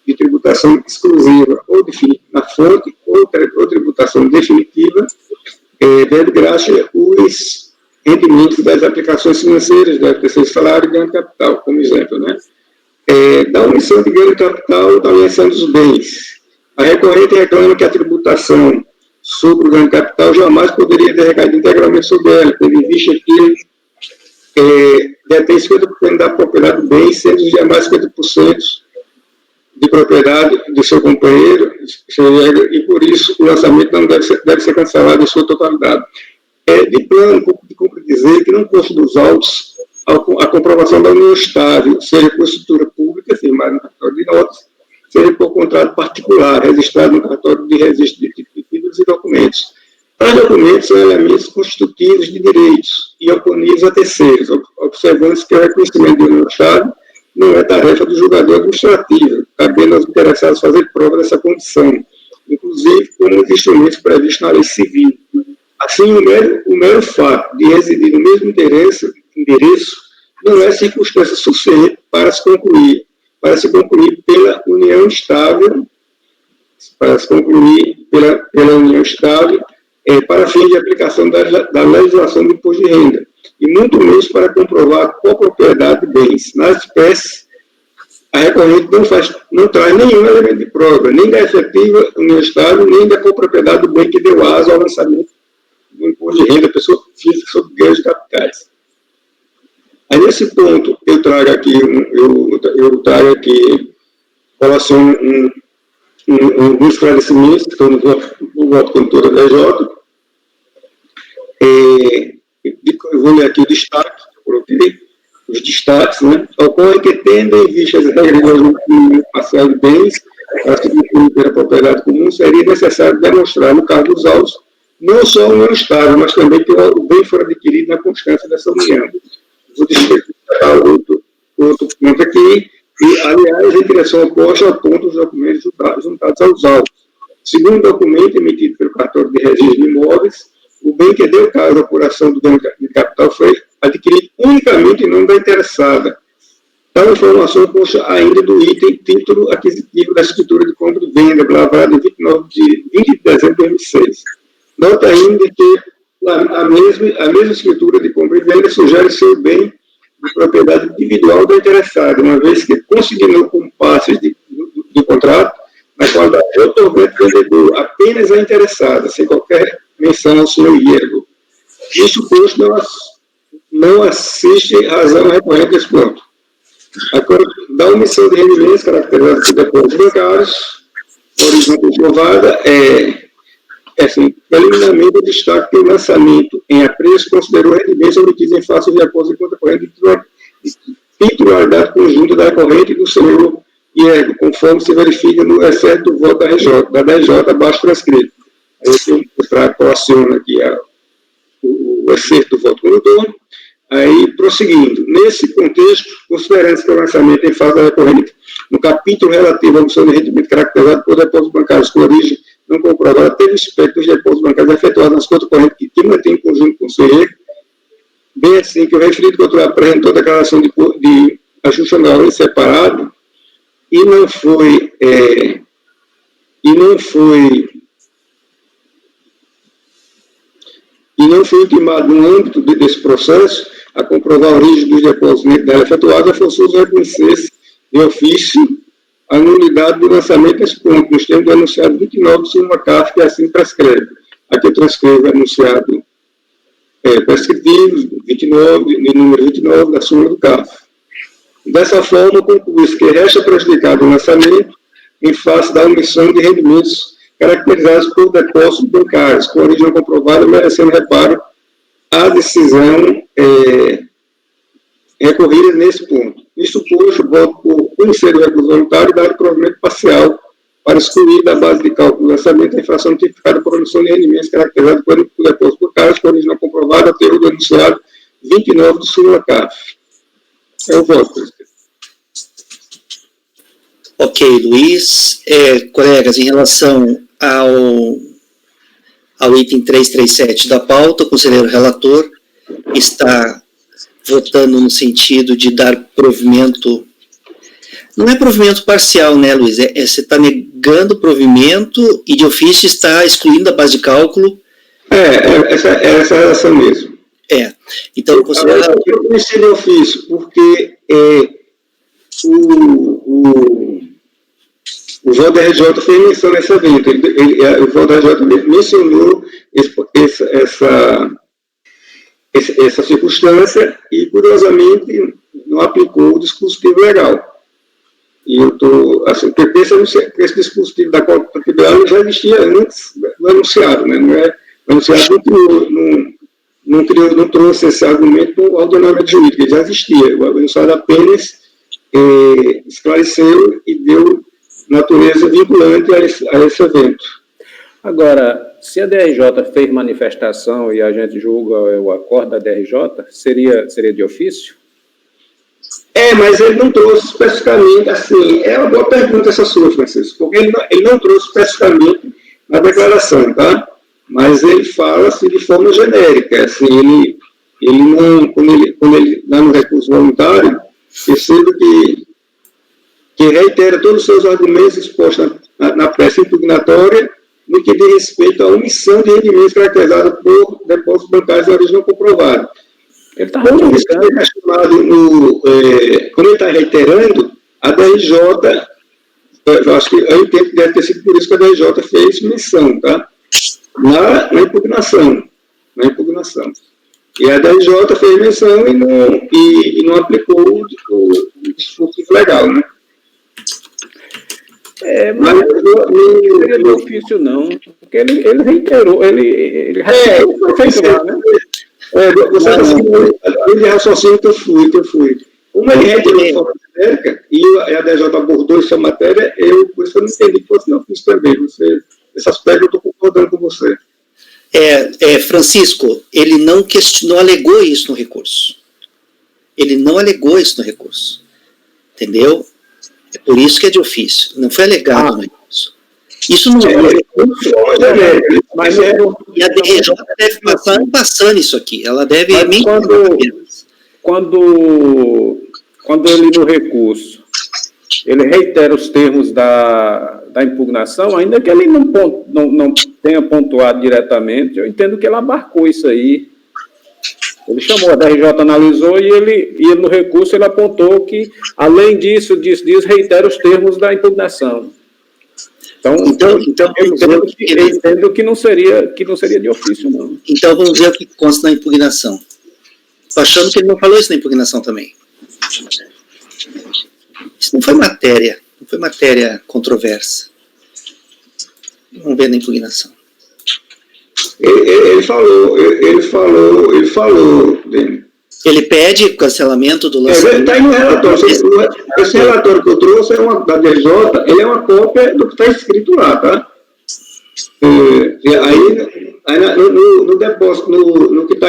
de tributação exclusiva ou na fonte ou tributação definitiva, deve graça os rendimentos das aplicações financeiras, deve ter salário e ganho de capital, como exemplo, né? Da omissão de ganho de capital da omissão dos bens. A recorrente reclama que a tributação sobre o ganho de capital jamais poderia ter recaído integralmente sobre ela, tendo em vista que detém 50% da propriedade do bem, sendo jamais 50% de propriedade do seu companheiro, e por isso o lançamento não deve ser cancelado em sua totalidade. De plano, cumpre dizer que não consta dos autos a comprovação da união estável, seja por escritura pública, firmada no cartório de notas, seja por contrato particular, registrado no cartório de registro de títulos e documentos. Tais documentos são elementos constitutivos de direitos e oponíveis a terceiros, observando-se que o reconhecimento de união estável não é tarefa do julgador administrativo, cabendo aos interessados fazer prova dessa condição, inclusive como os instrumentos previstos na lei civil. Assim, o mero fato de residir no mesmo endereço não é circunstância suficiente para se concluir pela união estável, para fim de aplicação da legislação do imposto de renda, e muito menos para comprovar qual propriedade de bens. Na espécie, a recorrente não traz nenhum elemento de prova, nem da efetiva união estável, nem da copropriedade do bem que deu aso ao lançamento do imposto de renda da pessoa física sobre ganhos de capitais. Aí, nesse ponto, eu trago aqui, relaciono um esclarecimento, que estou no voto condutor da DJ. Eu vou ler aqui o destaque, eu coloquei os destaques, né? Ocorre que, tendo em vista as regras do parcial de bens, para se concluir pela propriedade comum, seria necessário demonstrar, no caso dos autos, não só a união estável, mas também que o bem for adquirido na constância dessa união. Vou destacar outro ponto aqui, e, aliás, em direção oposta ao ponto dos documentos juntados aos autos. Segundo o documento emitido pelo cartório de registro de imóveis, o bem que deu caso à apuração do ganho de capital foi adquirido unicamente em nome da interessada. Tal informação consta ainda do item título aquisitivo da escritura de compra e venda, lavrado em 20 de dezembro de 2006. Nota ainda que a mesma escritura de compra e venda sugere ser o bem de propriedade individual da interessada, uma vez que consignou como passes do contrato, na qualidade de outorgante vendedor apenas a interessada, sem qualquer menção ao senhor Iergo. Isso posto não assiste razão recorrente desse ponto. Agora, da omissão de rendimentos caracterizados por depósitos bancários, por exemplo, provada, assim, preliminarmente eu destaco que o lançamento em apreço considerou rendimentos obtidos em face de depósito de conta corrente de titularidade conjunta da corrente e do senhor Iergo, conforme se verifica no excesso do voto da DJ abaixo transcrito. Aí eu colaciono aqui o excerto do voto condutor. Aí, prosseguindo, nesse contexto, considerando que o lançamento em fase recorrente, no capítulo relativo à omissão de rendimento caracterizado por depósitos bancários com origem não comprovada, teve espectro dos depósitos bancários efetuados nas contas correntes que mantém em conjunto com o CE, bem assim que o referido controlado apresentou a declaração de ajuste anual em separado e não foi ultimado no âmbito desse processo a comprovar a origem dos depósitos dela efetuados, é forçoso reconhecer-se de ofício a nulidade do lançamento desse ponto, nos termos do enunciado 29 do Súmula CAF, que assim prescreve. Aqui eu transcrevo o enunciado prescritivo, 29, de número 29 da Súmula do CAF. Dessa forma, conclui-se que resta prejudicado o lançamento em face da omissão de rendimentos caracterizados por depósitos bancários, com origem não comprovada, merecendo reparo a decisão recorrida nesse ponto. Isso posto, voto por conhecer o recurso voluntário e dar provimento parcial para excluir da base de cálculo do lançamento a infração notificada por omissão de rendimentos caracterizada por depósitos bancários, com origem não comprovada, até o do enunciado 29 do Súmula CAF. É o voto, presidente. Ok, Luiz. Colegas, em relação ao item 337 da pauta, o conselheiro relator está votando no sentido de dar provimento, não é provimento parcial, né, Luiz? Você está negando o provimento e de ofício está excluindo da base de cálculo. Essa relação mesmo. Então, o conselheiro relator... Eu conheci de ofício, porque o voto da RJ fez menção nesse evento. O voto da RJ mencionou essa circunstância e, curiosamente, não aplicou o dispositivo legal. E eu estou, assim, porque esse dispositivo da Código Federal já existia antes do enunciado, né? O enunciado não trouxe esse argumento ao ordenamento jurídico, ele já existia. O enunciado apenas esclareceu e deu natureza vinculante a esse evento. Agora, se a DRJ fez manifestação e a gente julga o acordo da DRJ, seria de ofício? Mas ele não trouxe especificamente, assim, é uma boa pergunta essa sua, Francisco, porque ele não trouxe especificamente na declaração, tá? Mas ele fala, assim, de forma genérica, assim, ele não, quando ele dá no recurso voluntário, perceba que reitera todos os seus argumentos expostos na peça impugnatória no que diz respeito à omissão de rendimentos caracterizados por depósitos bancários de origem não comprovada. Ele está quando ele está reiterando, a DRJ, eu acho que eu entendo que deve ter sido por isso que a DRJ fez menção, tá? Na impugnação. E a DRJ fez menção e não aplicou o dispositivo legal, né? Mas não seria de ofício, não, porque ele reiterou, ele feito lá, né? Você além de raciocínio que eu fui. Como ele reiterou de forma genérica, e a DRJ abordou essa matéria, por isso eu não entendi que fosse de ofício também. Esse aspecto eu estou concordando com você. Francisco, ele não alegou isso no recurso. Entendeu? É por isso que é de ofício. Não foi alegado no recurso. Isso não é. Mas e a DRJ deve passar passando isso aqui. Ela deve... Quando ele no recurso, ele reitera os termos da impugnação, ainda que ele não tenha pontuado diretamente, eu entendo que ele abarcou isso aí. Ele chamou, a DRJ analisou e ele no recurso ele apontou que, além disso, reitera os termos da impugnação. Então eu entendo que não seria de ofício, não. Então vamos ver o que consta na impugnação. Estou achando que ele não falou isso na impugnação também. Isso não foi matéria controversa. Vamos ver na impugnação. Ele falou, Dênio. Ele pede o cancelamento do lançamento. Está aí no relatório. Esse relatório que eu trouxe da DRJ, ele é uma cópia do que está escrito lá, tá? Aí no depósito, no que está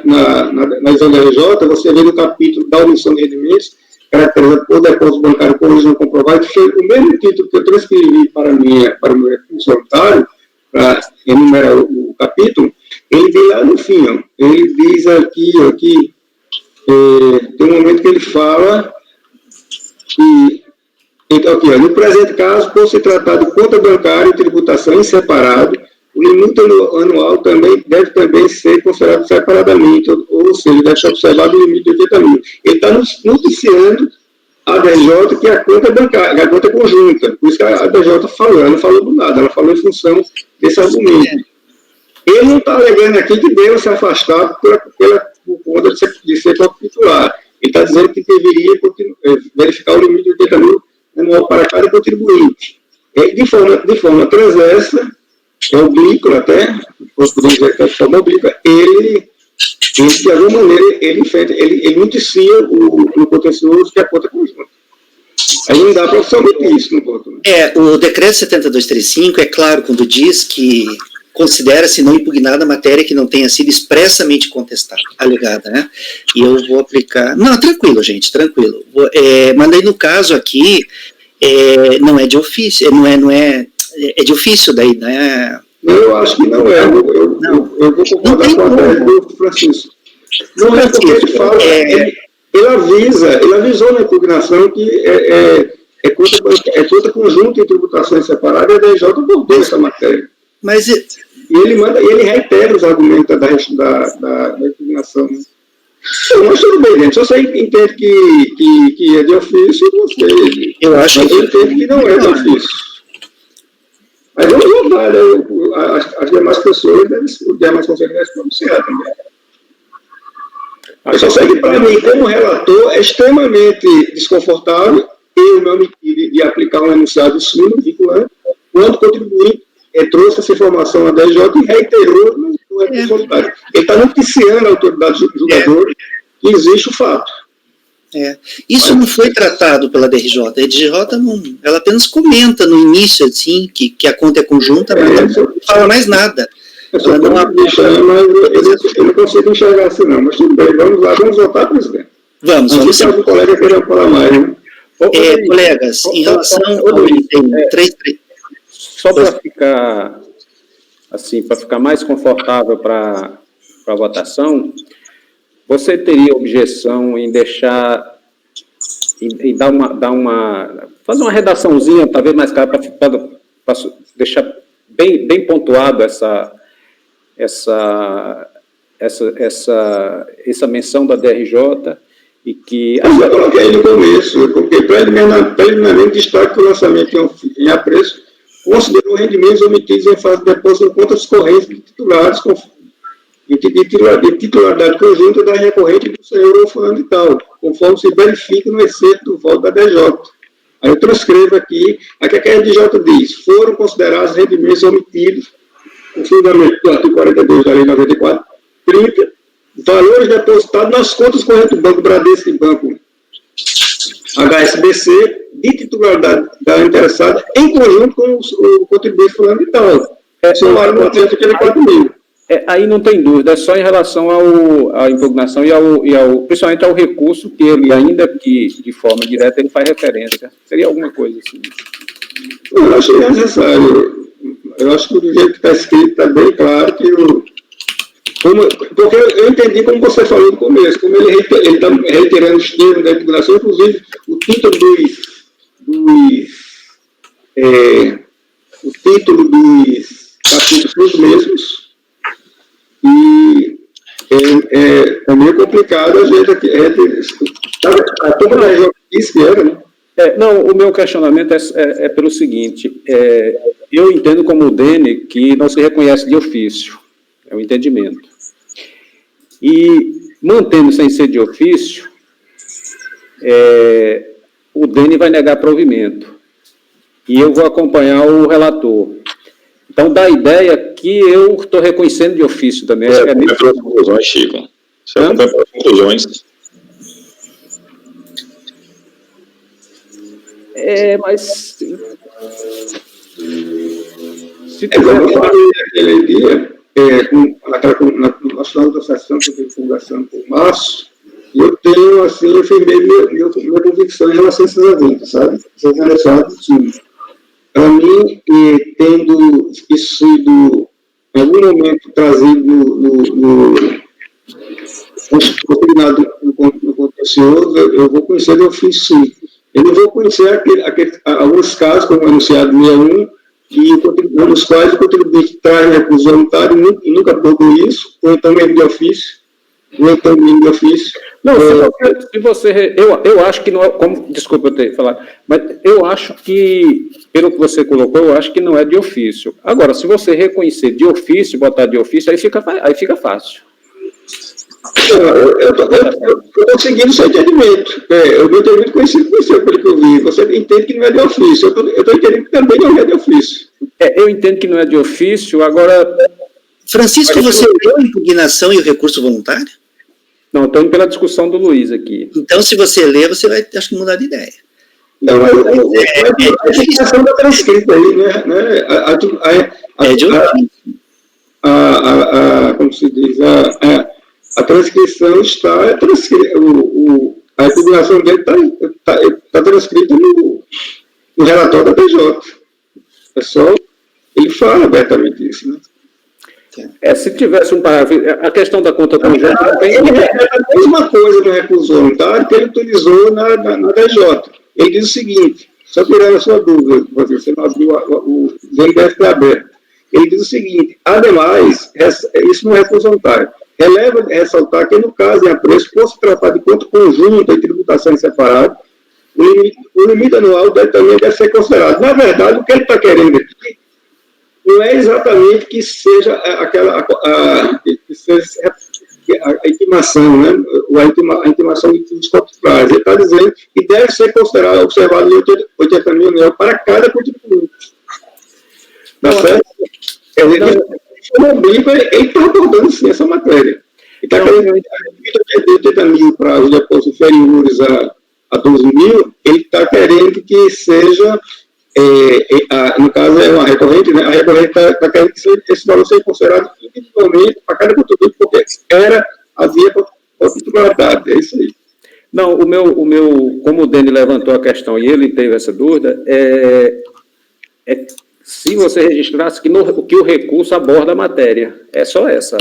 na exame da RJ, você vê no capítulo da omissão de rendimentos, caracterizado por depósito bancário com origem comprovada, que foi o mesmo título que eu transcrevi para o meu recurso voluntário, para enumerar o capítulo. Ele diz lá no fim, ó, ele diz aqui tem um momento que ele fala que, então, aqui, ó, no presente caso, por se tratar de conta bancária e tributação em separado, o limite anual deve também ser considerado separadamente, ou seja, deve ser observado o limite de 80 mil. Ele está noticiando a DJ que é a conta bancária, a conta conjunta. Por isso que a DJ falou, ela não falou do nada, ela falou em função desse argumento. Ele não está alegando aqui que deve se afastar por conta de ser titular. Ele está dizendo que deveria verificar o limite de 80 mil anual para cada contribuinte. De forma transversa, oblíqua até, podemos dizer que é de forma oblíqua, ele de alguma maneira, ele noticia no contencioso que é a conta conjunta. Aí não dá para somente isso no ponto. Né? O decreto 7235 é claro quando diz que considera-se não impugnada a matéria que não tenha sido expressamente contestada, alegada, né? E eu vou aplicar... Não, tranquilo, gente, tranquilo. Mas aí no caso aqui, não é de ofício, é de ofício daí, né? Eu acho que não é. Eu vou concordar com a tese do Francisco. Não é porque ele fala, ele avisou na impugnação que é conta conjunta em tributações separadas e a DJ abordou essa matéria. Mas... E ele reitera os argumentos da impugnação. Mas tudo bem, gente. Se você entende que é de ofício, você... Eu acho que... eu entendo que não é de ofício. Mas vamos voltar, né? As demais pessoas, os demais conselheiros devem se pronunciar também. Eu só sei que, para mim, como relator, é extremamente desconfortável eu não me de aplicar um enunciado sumo, vinculante, quando contribuinte trouxe essa informação à DJ e reiterou no recurso voluntário. Ele está noticiando a autoridade julgadora que existe o fato. Isso não foi tratado pela DRJ. A DRJ ela apenas comenta no início, assim, que a conta é conjunta, mas não fala mais nada. Eu não consigo enxergar assim, não. Mas tudo bem, vamos lá, vamos voltar, presidente. Vamos. Se algum colega queira falar mais, né? Colegas, em relação ao item 3... Só para ficar, assim, para ficar mais confortável para a votação, você teria objeção em deixar, em fazer uma redaçãozinha, talvez mais clara, para deixar bem pontuado essa menção da DRJ e que... Eu já coloquei no começo, porque preliminarmente destaque que o lançamento em apreço considerou rendimentos omitidos em fase de depósito em contas correntes de titulares de titularidade conjunta da recorrente do senhor ou fulano de tal, conforme se verifica no excerto do voto da DJ. Aí eu transcrevo aqui a DJ diz, foram considerados rendimentos omitidos, com fundamento do artigo 42 da Lei 94/30, valores depositados nas contas correntes do Banco Bradesco e Banco HSBC, de titularidade da interessada, em conjunto com o contribuinte fulano de tal. Somaram 984 mil. Aí não tem dúvida, é só em relação à impugnação principalmente ao recurso que ele, ainda que de forma direta, ele faz referência. Seria alguma coisa assim? Eu acho necessário. Eu acho que do jeito que está escrito, está bem claro que porque eu entendi como você falou no começo, como ele está reiterando os termos da impugnação, inclusive o título dos capítulos mesmos, e é meio complicado a gente como a gente disse que era, né? Não, o meu questionamento é pelo seguinte, eu entendo como o Dene que não se reconhece de ofício, é o entendimento. E, mantendo sem ser de ofício, o Dene vai negar provimento. E eu vou acompanhar o relator. Então, dá a ideia que eu estou reconhecendo de ofício também. Pelas conclusões, Chico. Você acompanha pelas conclusões. Mas... Se como eu falei naquele dia, na nossa outra sessão que eu tenho divulgação por março, e eu tenho, assim, eu firmei minha convicção em relação a esses eventos, sabe? Esses eventos, sim. Para mim, tendo isso sido, em algum momento, trazido no contencioso, eu vou conhecer o ofício, sim. Eu não vou conhecer alguns casos, como anunciado 61, nos quais o contribuinte traz recurso voluntário e nunca abordou isso, ou então mesmo de ofício, Não, se você eu acho que não é, como, desculpa eu ter falado, mas eu acho que, pelo que você colocou, eu acho que não é de ofício. Agora, se você reconhecer de ofício, botar de ofício, aí fica fácil. Eu estou seguindo o seu entendimento. O meu entendimento conhecido com você, pelo que eu vi. Você entende que não é de ofício. Eu estou entendendo que também não é de ofício. Eu entendo que não é de ofício, agora... Francisco, você leu a impugnação e o recurso voluntário? Não, estou indo pela discussão do Luiz aqui. Então, se você ler, você vai, acho que, mudar de ideia. Não, a impugnação está transcrita aí, né? Como se diz? A transcrição está transcrita. A impugnação dele está transcrita no relatório da PJ. É só... Ele fala abertamente isso, né? Se tivesse um parágrafo, a questão da conta conjunta... Ele repete a mesma coisa no recurso voluntário que ele utilizou na DJ. Ele diz o seguinte, só tirando a sua dúvida, você não abriu o deve estar aberto. Ele diz o seguinte, ademais, isso não é recurso voluntário, releva ressaltar que no caso em apreço fosse tratar de conta conjunta e tributação em separado, o limite anual também deve ser considerado. Na verdade, o que ele está querendo aqui não é exatamente que seja a intimação, né? A intimação dos copos-prazo. Ele está dizendo que deve ser considerado, observado em 80 mil reais para cada contribuinte. Tá certo? Ele está abordando, sim, essa matéria. Ele está querendo 80 mil para os depósitos inferiores a 12 mil, ele está querendo que seja... no caso é uma recorrente, né? A recorrente está querendo que esse valor seja considerado individualmente para cada contribuinte, porque havia particularidade, é isso aí. Não, como o Deni levantou a questão e ele teve essa dúvida, se você registrasse que o recurso aborda a matéria, é só essa.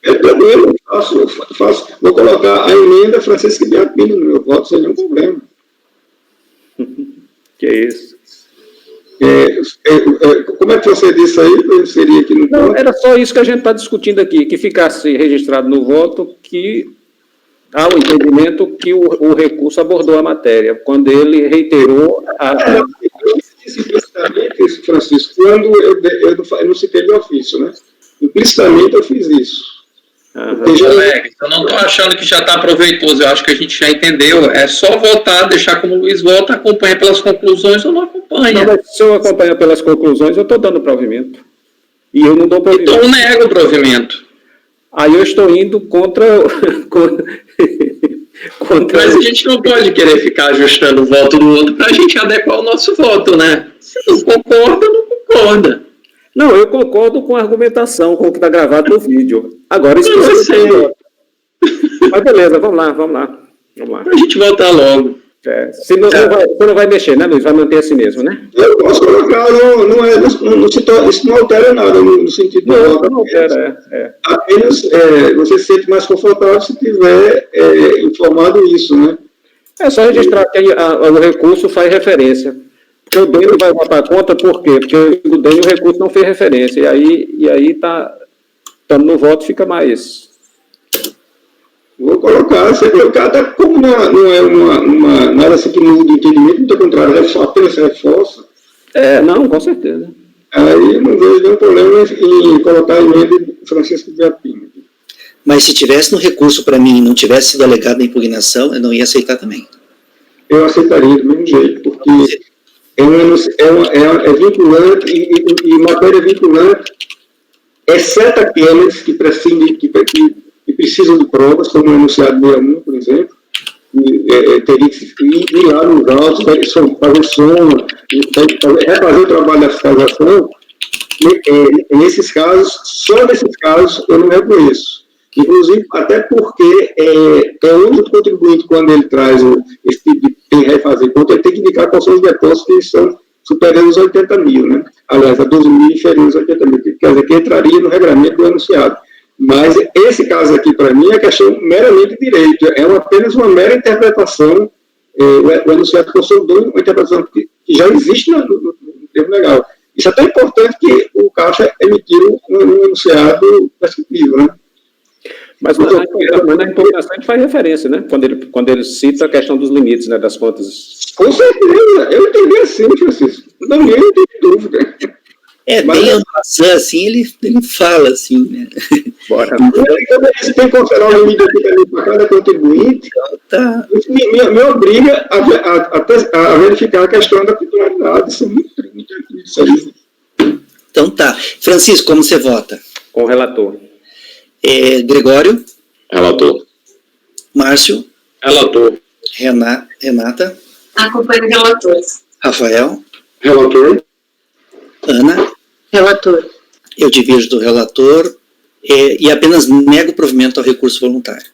Eu também vou colocar a emenda Francisco Biapino no meu voto sem nenhum problema. Que é isso? Como é que você disse aí? Seria aqui no Não, era só isso que a gente está discutindo aqui, que ficasse registrado no voto que há o entendimento que o recurso abordou a matéria, quando ele reiterou Eu disse implicitamente isso, Francisco, quando eu não citei de ofício, né? Implicitamente eu fiz isso. Eu não estou achando que já está proveitoso, eu acho que a gente já entendeu, é só votar, deixar como o Luiz vota, acompanha pelas conclusões ou não acompanha. Não, mas se eu acompanhar pelas conclusões, eu estou dando provimento. E eu não dou provimento. Então nego o provimento. Aí eu estou indo contra... Mas a gente não pode querer ficar ajustando o voto do outro para a gente adequar o nosso voto, né? Se não concorda, não concorda. Não, eu concordo com a argumentação, com o que está gravado no vídeo. Agora, isso eu sei. Mas beleza, vamos lá. Para a gente voltar logo. Você não vai mexer, né, Luiz? Vai manter assim mesmo, né? Eu posso colocar, isso não altera nada no sentido não altera, Apenas você se sente mais confortável se tiver informado isso, né? É só registrar que o recurso faz referência. Porque o Dênio vai votar contra, por quê? Porque o Dênio o recurso não fez referência. E aí estando no voto, fica mais. Vou colocar, até como não é nada assim que muda o entendimento, muito ao contrário, apenas reforça. Não, com certeza. Aí não vejo nenhum problema em colocar a emenda de Francisco Biapino. Mas se tivesse no recurso para mim e não tivesse sido alegado na impugnação, eu não ia aceitar também. Eu aceitaria do mesmo jeito, porque é vinculante e matéria vinculante, exceto aquelas que precisam de provas, como o enunciado 61, por exemplo, teria que ir lá nos autos, fazer soma, refazer o trabalho da fiscalização, nesses casos, só nesses casos, eu não reconheço. Inclusive, até porque é o único contribuinte, quando ele traz esse tipo de refazer conta, ele tem que indicar quais são os depósitos que são superiores a 80 mil, né? Aliás, a 12 mil inferiores a 80 mil, quer dizer, que entraria no regramento do enunciado. Mas esse caso aqui, para mim, é questão meramente de direito, apenas uma mera interpretação, o enunciado consolidou uma interpretação que já existe no termo legal. Isso é tão importante que o CAF emitiu um enunciado prescritivo, né? Mas na impugnação a gente faz referência, né? Quando ele cita a questão dos limites, né, das contas. Com certeza, eu entendi assim, Francisco. Não tenho dúvida. Bem assim, ele fala assim, né? Bora. Você tem que considerar o limite aqui também para cada contribuinte. Tá. Isso me obriga a verificar a questão da titularidade. Isso é muito difícil. Então tá. Francisco, como você vota? Com o relator. Gregório? Relator. Márcio? Relator. Renata? Acompanho o relator. Rafael? Relator. Ana? Relator. Eu divirjo do relator e apenas nego o provimento ao recurso voluntário.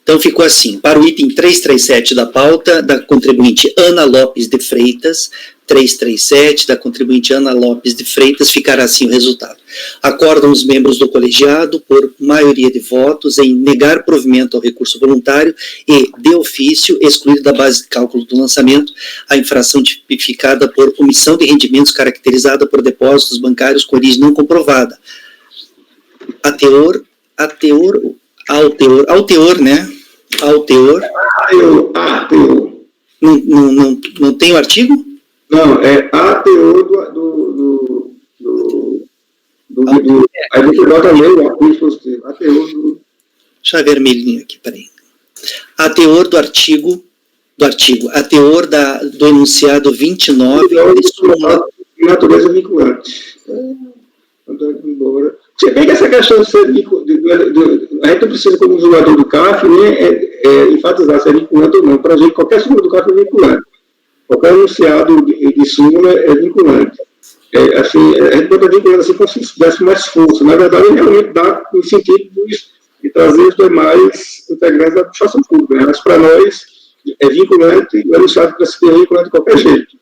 Então ficou assim, para o item 337 da pauta, da contribuinte Ana Lopes de Freitas, 337 da contribuinte Ana Lopes de Freitas, ficará assim o resultado. Acordam os membros do colegiado, por maioria de votos, em negar provimento ao recurso voluntário e, de ofício, excluir da base de cálculo do lançamento a infração tipificada por omissão de rendimentos caracterizada por depósitos bancários com origem não comprovada. Ao teor, né? Ao teor. Não tem o artigo? Não, é a teor aí você bota meio o artigo positivo. A teor do... Deixa eu ver vermelhinho aqui, peraí. A teor do artigo, a teor do enunciado 29... Natureza vinculante. Se bem que essa questão de ser a gente não precisa, como julgador do CAF, né, enfatizar se é vinculante ou não. Para a gente, qualquer súmula do CAF é vinculante. Qualquer enunciado de súmula é vinculante. Assim, a gente pode vinculante assim como se desse mais força. Na verdade, ele realmente dá no sentido de trazer os demais integrantes da administração pública. Né? Mas para nós é vinculante, o enunciado precisa ser vinculante de qualquer jeito.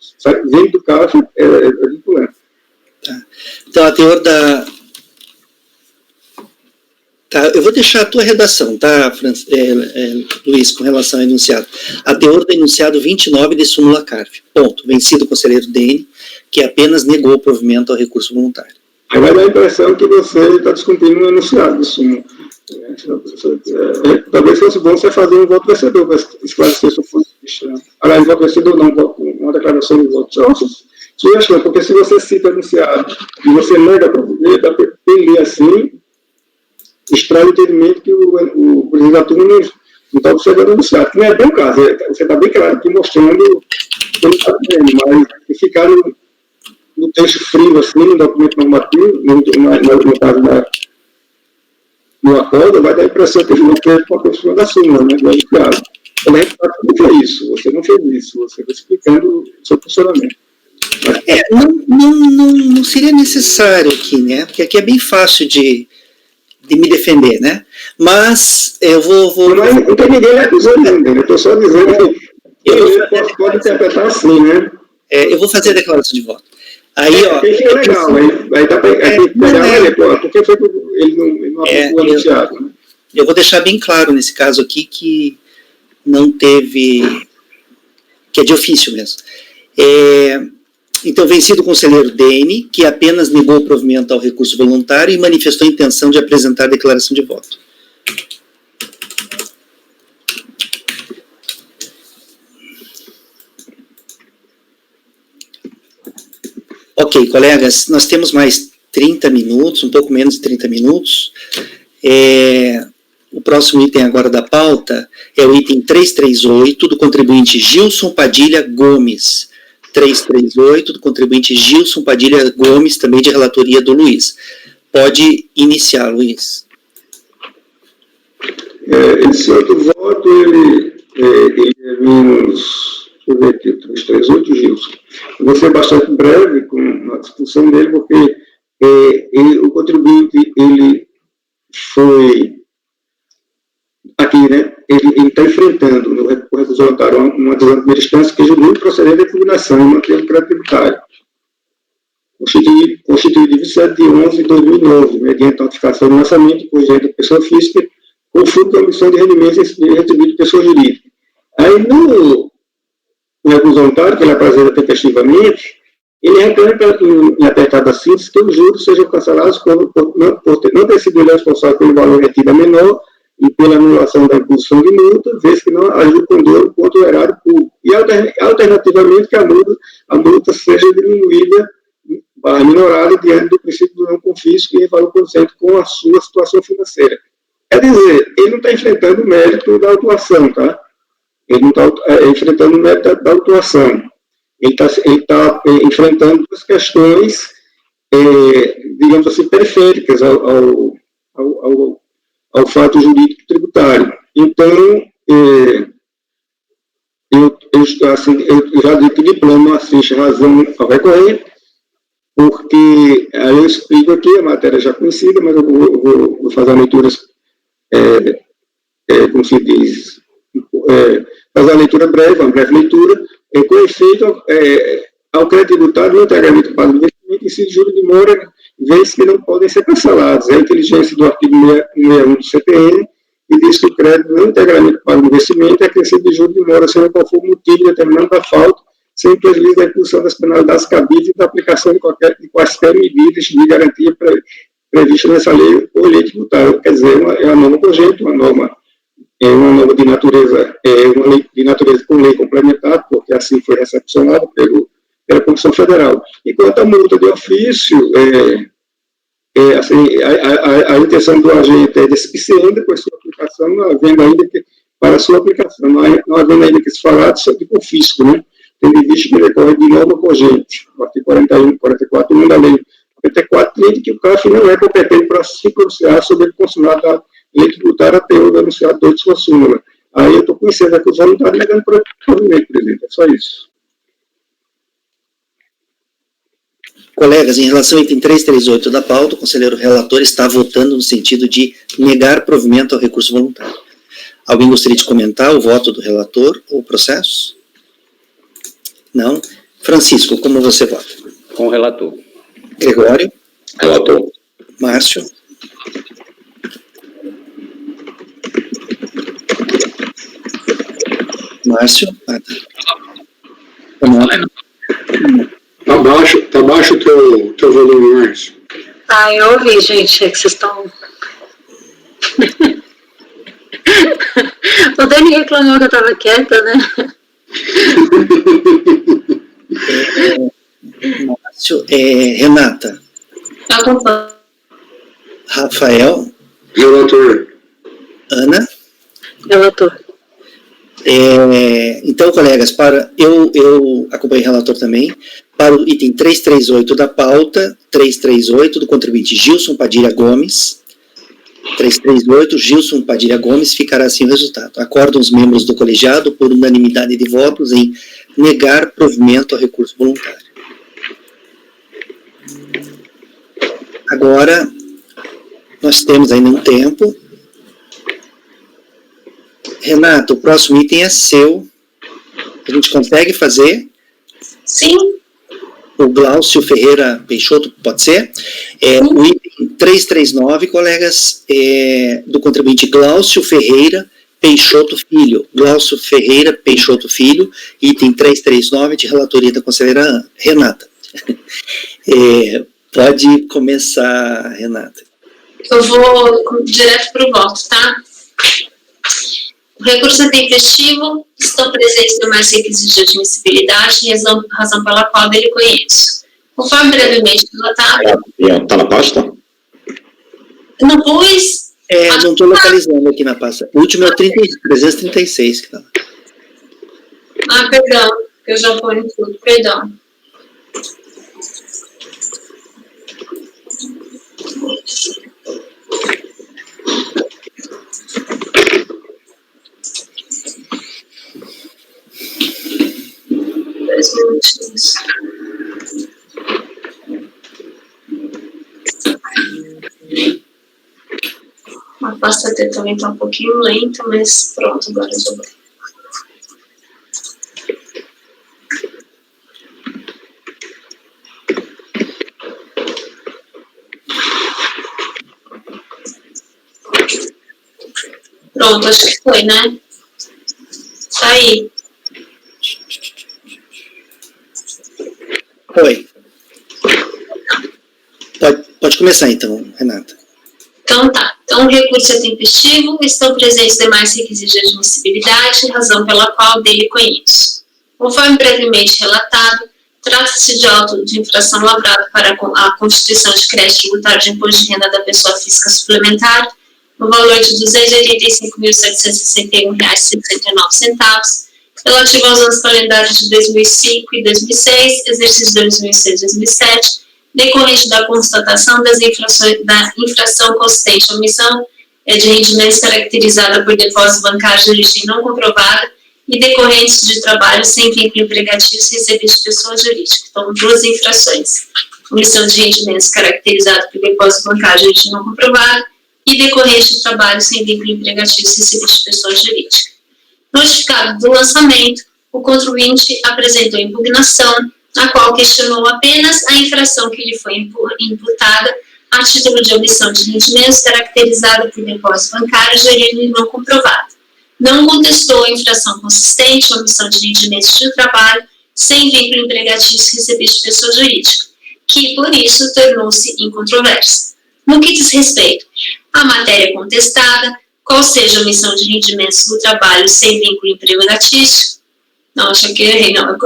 Vem do CAF é vinculante. Tá. Então, a teor da... Tá, eu vou deixar a tua redação, tá, Luiz, com relação ao enunciado. A teor do enunciado 29 de súmula CARF. Ponto. Vencido o conselheiro DN, que apenas negou o provimento ao recurso voluntário. Aí vai dar a impressão que você está discutindo um enunciado de súmula. Talvez fosse bom você fazer um voto vencedor para esclarecer seu ponto de vista. Aliás, voto vencedor não, uma declaração de voto. Sugestão, porque se você cita o enunciado e você nega para poder, dá para ler assim, extrai o entendimento que o presidente da turma não está observando o enunciado. Não é bem o caso, você está bem claro aqui mostrando o que ele está dizendo, mas ficar no texto frio, assim, no documento normativo, no caso no acordo, vai dar a impressão que ele não fez com a construção da súmula, né, do enunciado. Como é que não foi isso? Você não fez isso, você está explicando o seu funcionamento. Não seria necessário aqui, né, porque aqui é bem fácil de me defender, né? Mas eu vou... Mas não tem ninguém acusando ninguém, eu estou só dizendo que ele pode interpretar assim, né? Eu vou fazer a declaração de voto. Aí, ó... Fica legal, aí dá para pegar ele, por que foi que ele não aplicou o anunciado, né? Eu vou deixar bem claro nesse caso aqui que não teve... que é de ofício mesmo. Então, vencido o conselheiro DN, que apenas negou o provimento ao recurso voluntário e manifestou a intenção de apresentar a declaração de voto. Ok, colegas, nós temos mais 30 minutos, um pouco menos de 30 minutos. O próximo item agora da pauta é o item 338, do contribuinte Gilson Padilha Gomes. 338, do contribuinte Gilson Padilha Gomes, também de relatoria do Luiz. Pode iniciar, Luiz. Esse outro voto, ele é menos... Deixa eu ver aqui, 338, Gilson. Eu vou ser bastante breve com a discussão dele, porque o contribuinte, ele foi, aqui, né, ele está enfrentando no recurso voluntário uma decisão de primeira instância que julgou procedente de impugnação em matéria de crédito tributário, constituído de 27 de 11 de 2009, mediante notificação de lançamento por direito da pessoa física, com fruto da omissão de rendimentos recebidos de pessoa jurídica. Aí, no recurso voluntário, que ele apresenta tempestivamente, ele reclama em apertada síntese que os juros sejam cancelados por não ter sido responsável pelo valor retido a menor e pela anulação da imposição de multa, vez que não agiu com dolo contra o erário público. E, alternativamente, que a multa seja diminuída, minorada, diante do princípio do não confisco e em valor condizente com a sua situação financeira. Quer dizer, ele não está enfrentando o mérito da autuação, tá? Ele não está enfrentando o mérito da autuação. Ele está enfrentando as questões, digamos assim, periféricas ao fato jurídico tributário. Então, eu já digo que o diploma assiste razão ao recorrer, porque aí eu explico aqui, a matéria já conhecida, mas eu vou fazer leituras, como se diz, fazer a leitura breve, uma breve leitura, com efeito ao crédito tributario no integramento pago do investimento, incide juros de mora, vez que não podem ser cancelados. É a inteligência do artigo 61 do CPN, que diz que o crédito não integramento pago do investimento é acrescido de juros de mora, seja qual for o motivo determinado da falta, sem prejuízo da impulsão das penalidades cabíveis e da aplicação de quaisquer medidas de garantia previstas nessa lei ou lei tributária. Quer dizer, é uma norma cogente, uma norma de natureza, uma lei de natureza com lei complementar, porque assim foi recepcionada pela Constituição Federal. E quanto à multa de ofício, assim, a intenção do agente é despiciente depois da sua aplicação, não havendo ainda que, para a sua aplicação, não havendo ainda que se falar de confisco, né? Tendo em vista que decorre de norma cogente, o artigo 44.1 da lei 94, diz que o CAF não é competente para se pronunciar sobre o consumato da lei tributária até o anunciador de sua súmula. Aí eu estou conhecendo aqui os voluntários negando provimento, presidente. É só isso. Colegas, em relação ao item 338 da pauta, o conselheiro relator está votando no sentido de negar provimento ao recurso voluntário. Alguém gostaria de comentar o voto do relator ou o processo? Não. Francisco, como você vota? Com o relator. Gregório? Relator. Márcio? Márcio? Ah, Tá baixo o teu volume, Márcio. Eu ouvi, gente, é que vocês estão... O Dani reclamou que eu estava quieta, né? Márcio, Renata? Rafael? Relator. Ana? Relator. Então, colegas, eu acompanho o relator também, para o item 338 da pauta, 338 do contribuinte Gilson Padilha Gomes, 338, Gilson Padilha Gomes, ficará assim o resultado. Acordam os membros do colegiado por unanimidade de votos em negar provimento ao recurso voluntário. Agora, nós temos ainda um tempo. Renato, o próximo item é seu. A gente consegue fazer? Sim. O Glaucio Ferreira Peixoto, pode ser? O item 339, colegas, do contribuinte Glaucio Ferreira Peixoto Filho. Glaucio Ferreira Peixoto Filho, item 339, de relatoria da conselheira Renata. Pode começar, Renata. Eu vou direto para o voto, tá? O recurso é tempestivo, estão presentes demais requisitos de admissibilidade, razão pela qual ele conheço. Conforme brevemente pilotado... Está na pasta? Não pus? Não estou localizando aqui na pasta. O último é o 336. Que tá lá. Perdão, eu já ponho tudo, perdão. A pasta T também está um pouquinho lenta, mas pronto, agora já vai. Pronto, acho que foi, né? Tá aí. Foi. Pode começar então, Renata. Então tá. Então o recurso é tempestivo, estão presentes demais requisitos de admissibilidade, razão pela qual dele conheço. Conforme brevemente relatado, trata-se de auto de infração lavrado para a constituição de crédito tributário de imposto de renda da pessoa física suplementar, no valor de R$ 285.761,69, relativo aos anos calendários de 2005 e 2006, exercício 2006 e 2007, decorrente da constatação da infração consistente à omissão de rendimentos caracterizada por depósito bancário de origem não comprovada e decorrentes de trabalho sem vínculo empregatício recebido de pessoa jurídica. Então, duas infrações: omissão de rendimentos caracterizada por depósito bancário de origem não comprovada e decorrente de trabalho sem vínculo empregatício recebido de pessoa jurídica. Notificado do lançamento, o contribuinte apresentou impugnação, na qual questionou apenas a infração que lhe foi imputada a título de omissão de rendimentos caracterizada por depósito bancário de origem não comprovada. Não contestou a infração consistente à omissão de rendimentos de trabalho sem vínculo empregatício recebido de pessoa jurídica, que, por isso, tornou-se incontroversa. No que diz respeito à matéria contestada, qual seja a omissão de rendimentos do trabalho sem vínculo empregatício, não, acho que eu errei, não,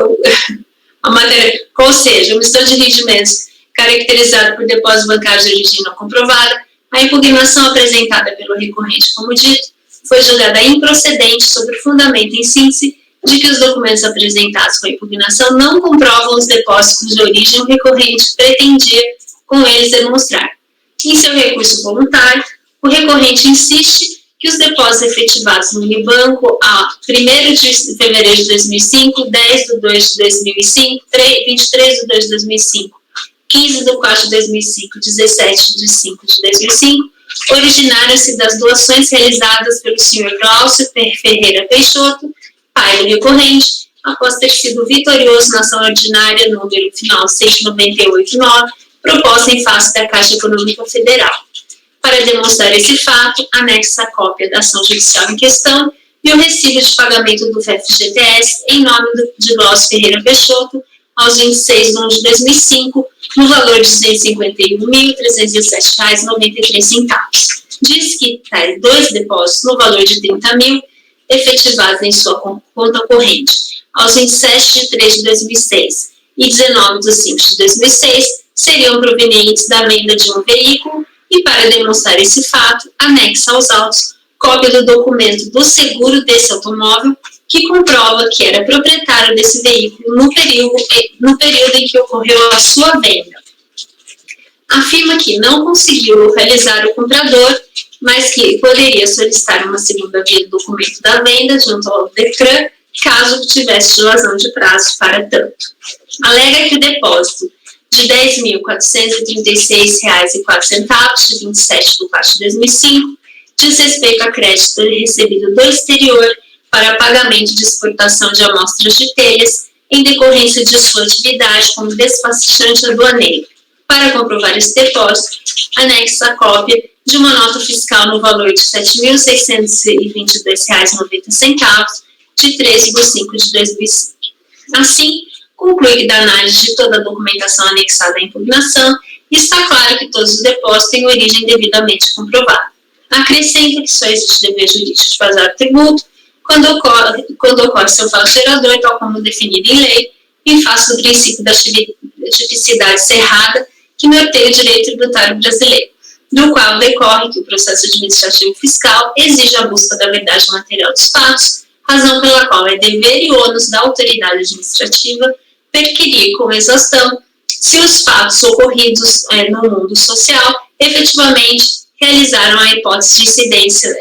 a matéria, qual seja a omissão de rendimentos caracterizada por depósito bancário de origem não comprovada, a impugnação apresentada pelo recorrente, como dito, foi julgada improcedente sob o fundamento, em síntese, de que os documentos apresentados com a impugnação não comprovam os depósitos de origem o recorrente pretendia com eles demonstrar. Em seu recurso voluntário, o recorrente insiste que os depósitos efetivados no Unibanco a 1º de fevereiro de 2005, 10 de 2 de 2005, 23 de 2 de 2005, 15 de 4 de 2005, 17 de 5 de 2005, originaram-se das doações realizadas pelo Sr. Cláudio Ferreira Peixoto, pai do recorrente, após ter sido vitorioso na ação ordinária número final 198.9, proposta em face da Caixa Econômica Federal. Para demonstrar esse fato, anexa a cópia da ação judicial em questão e o recibo de pagamento do FGTS em nome de Cláudio Ferreira Peixoto, aos 26 de 1 de 2005, no valor de R$ 251.307,93. Diz que tais dois depósitos no valor de R$ 30.000, efetivados em sua conta corrente, aos 27 de 3 de 2006 e 19 de 5 de 2006, seriam provenientes da venda de um veículo e, para demonstrar esse fato, anexa aos autos cópia do documento do seguro desse automóvel que comprova que era proprietário desse veículo no período em que ocorreu a sua venda. Afirma que não conseguiu localizar o comprador, mas que poderia solicitar uma segunda via do documento da venda junto ao DECRAN, caso tivesse razão de prazo para tanto. Alega que o depósito de R$ 10.436,04, de 27 de 4 de 2005, diz respeito a crédito recebido do exterior para pagamento de exportação de amostras de telhas em decorrência de sua atividade como despachante aduaneiro. Para comprovar esse depósito, anexa a cópia de uma nota fiscal no valor de R$ 7.622,90, de 13 de 5 de 2005. Assim, conclui que da análise de toda a documentação anexada à impugnação, está claro que todos os depósitos têm origem devidamente comprovada. Acrescenta que só existe dever jurídico de fazer o tributo quando ocorre seu fato gerador, tal como definido em lei, em face do princípio da tipicidade cerrada que norteia o direito tributário brasileiro, do qual decorre que o processo administrativo fiscal exige a busca da verdade material dos fatos, razão pela qual é dever e ônus da autoridade administrativa perquirir com exaustão se os fatos ocorridos no mundo social efetivamente realizaram a hipótese de incidência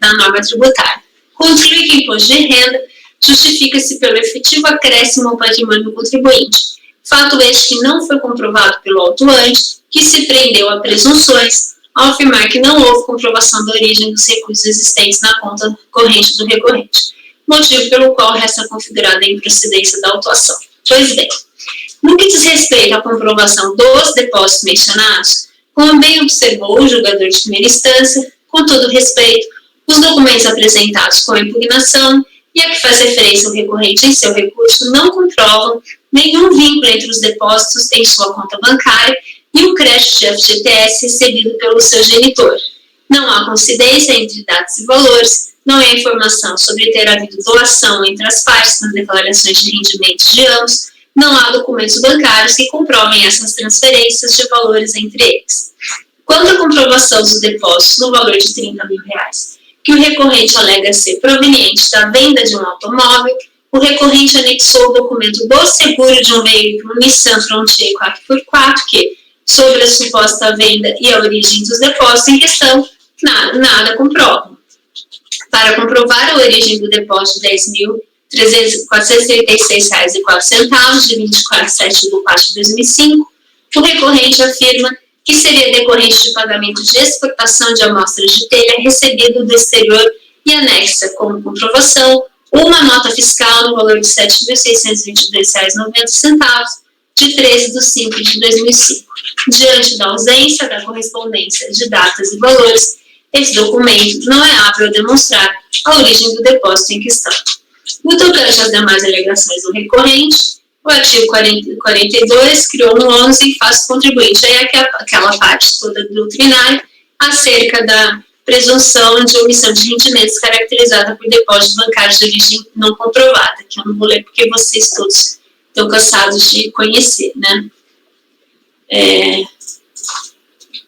da norma tributária. Conclui que o imposto de renda justifica-se pelo efetivo acréscimo ao patrimônio do contribuinte, fato este que não foi comprovado pelo autuante, que se prendeu a presunções ao afirmar que não houve comprovação da origem dos recursos existentes na conta corrente do recorrente, motivo pelo qual resta configurada a improcedência da autuação. Pois bem, no que diz respeito à comprovação dos depósitos mencionados, como bem observou o julgador de primeira instância, com todo respeito, os documentos apresentados com a impugnação e a que faz referência ao recorrente em seu recurso não comprovam nenhum vínculo entre os depósitos em sua conta bancária e o crédito de FGTS recebido pelo seu genitor. Não há coincidência entre dados e valores, não há informação sobre ter havido doação entre as partes nas declarações de rendimentos de ambos, não há documentos bancários que comprovem essas transferências de valores entre eles. Quanto à comprovação dos depósitos no valor de R$30 mil, que o recorrente alega ser proveniente da venda de um automóvel, o recorrente anexou o documento do seguro de um veículo Nissan Frontier 4x4 que, sobre a suposta venda e a origem dos depósitos em questão, nada comprova. Para comprovar a origem do depósito de R$436,04 de 24/7/4 de 2005, o recorrente afirma que seria decorrente de pagamento de exportação de amostras de telha recebido do exterior e anexa como comprovação uma nota fiscal no valor de R$ 7.622,90 de 13/5 de 2005. Diante da ausência da correspondência de datas e valores, esse documento não é apto a demonstrar a origem do depósito em questão. No tocante às demais alegações do recorrente, o artigo 42 criou um 11 e faz contribuinte aí aquela parte toda doutrinária acerca da presunção de omissão de rendimentos caracterizada por depósitos bancários de origem não comprovada, que eu não vou ler porque vocês todos estão cansados de conhecer, né?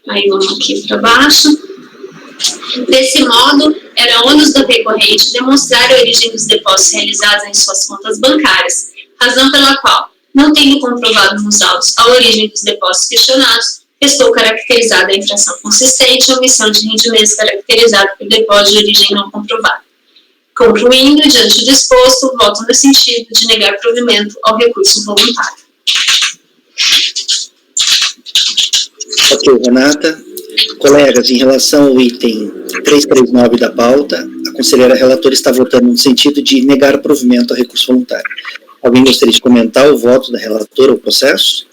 Aí vamos aqui para baixo. Desse modo, era ônus do recorrente demonstrar a origem dos depósitos realizados em suas contas bancárias, razão pela qual, não tendo comprovado nos autos a origem dos depósitos questionados, restou caracterizada a infração consistente em omissão de rendimentos caracterizado por depósito de origem não comprovada. Concluindo, diante do exposto, voto no sentido de negar provimento ao recurso voluntário. Ok, Renata. Colegas, em relação ao item 339 da pauta, a conselheira relatora está votando no sentido de negar o provimento ao recurso voluntário. Alguém gostaria de comentar o voto da relatora ao processo?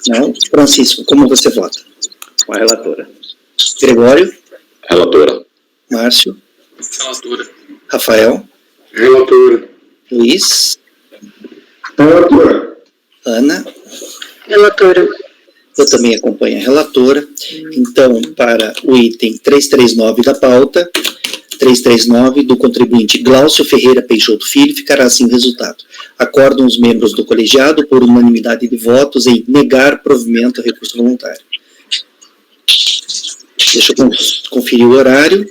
Não? Francisco, como você vota? Com a relatora. Gregório? Relatora. Márcio? Relatora. Rafael? Relatora. Luiz? Relatora. Ana? Relatora. Eu também acompanho a relatora. Então, para o item 339 da pauta, 339 do contribuinte Glaucio Ferreira Peixoto Filho, ficará assim o resultado. Acordam os membros do colegiado por unanimidade de votos em negar provimento ao recurso voluntário. Deixa eu conferir o horário.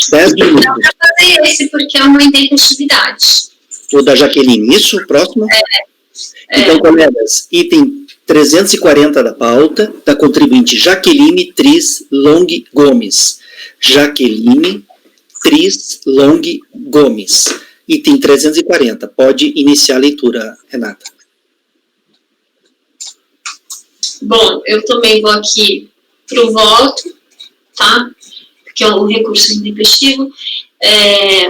10 minutos. Não, para fazer esse, porque é uma intempestividade. O da Jaqueline, isso? Próximo? Então, colegas, item 340 da pauta, da contribuinte Jaqueline Tris Long Gomes. Jaqueline Tris Long Gomes. Item 340. Pode iniciar a leitura, Renata. Bom, eu também vou aqui para o voto, tá? Porque é o recurso intempestivo.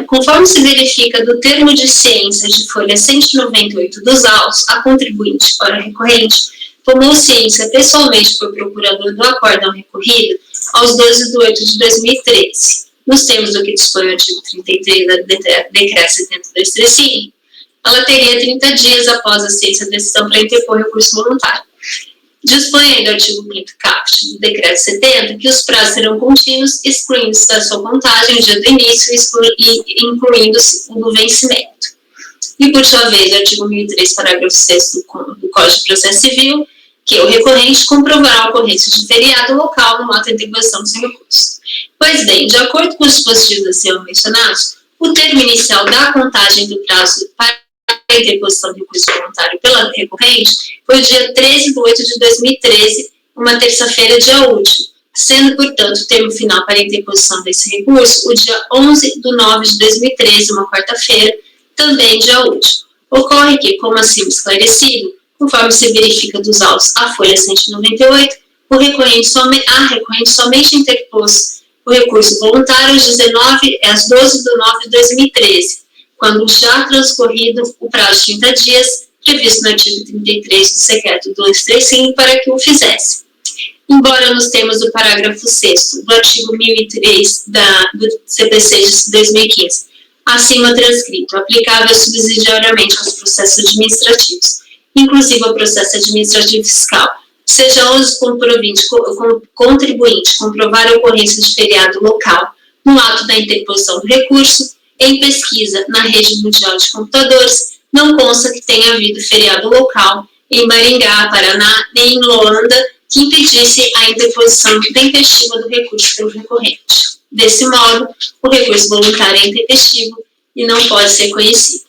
Conforme se verifica do termo de ciência de folha 198 dos autos, a contribuinte, ora recorrente, tomou ciência pessoalmente por procurador do acórdão recorrido aos 12/8/2013. Nos termos do que dispõe o artigo 33 da Decreto 7235, ela teria 30 dias após a ciência da decisão para interpor recurso voluntário. Dispõe ainda o artigo 5º caput do Decreto 70 que os prazos serão contínuos, excluindo-se da sua contagem o dia do início e incluindo-se o do vencimento. E, por sua vez, o artigo 1003, parágrafo 6º do Código de Processo Civil, que o recorrente comprovará a ocorrência de feriado local no ato de interposição do seu recurso. Pois bem, de acordo com os dispositivos acima mencionados, o termo inicial da contagem do prazo para a interposição do recurso voluntário pela recorrente foi o dia 13/8/2013, uma terça-feira, dia útil, sendo, portanto, o termo final para a interposição desse recurso o dia 11/9/2013, uma quarta-feira, também dia útil. Ocorre que, como acima esclarecido, conforme se verifica dos autos a folha 198, a recorrente somente interpôs o recurso voluntário às 12 de nove de 2013, quando já transcorrido o prazo de 30 dias, previsto no artigo 33 do Decreto 235, para que o fizesse. Embora nos termos do parágrafo 6º do artigo 1003 do CPC de 2015, acima transcrito, aplicável subsidiariamente aos processos administrativos, inclusive ao processo administrativo fiscal, seja onde o contribuinte comprovar a ocorrência de feriado local no ato da interposição do recurso, em pesquisa na rede mundial de computadores, não consta que tenha havido feriado local em Maringá, Paraná, nem em Luanda, que impedisse a interposição intempestiva do recurso pelo recorrente. Desse modo, o recurso voluntário é intempestivo e não pode ser conhecido.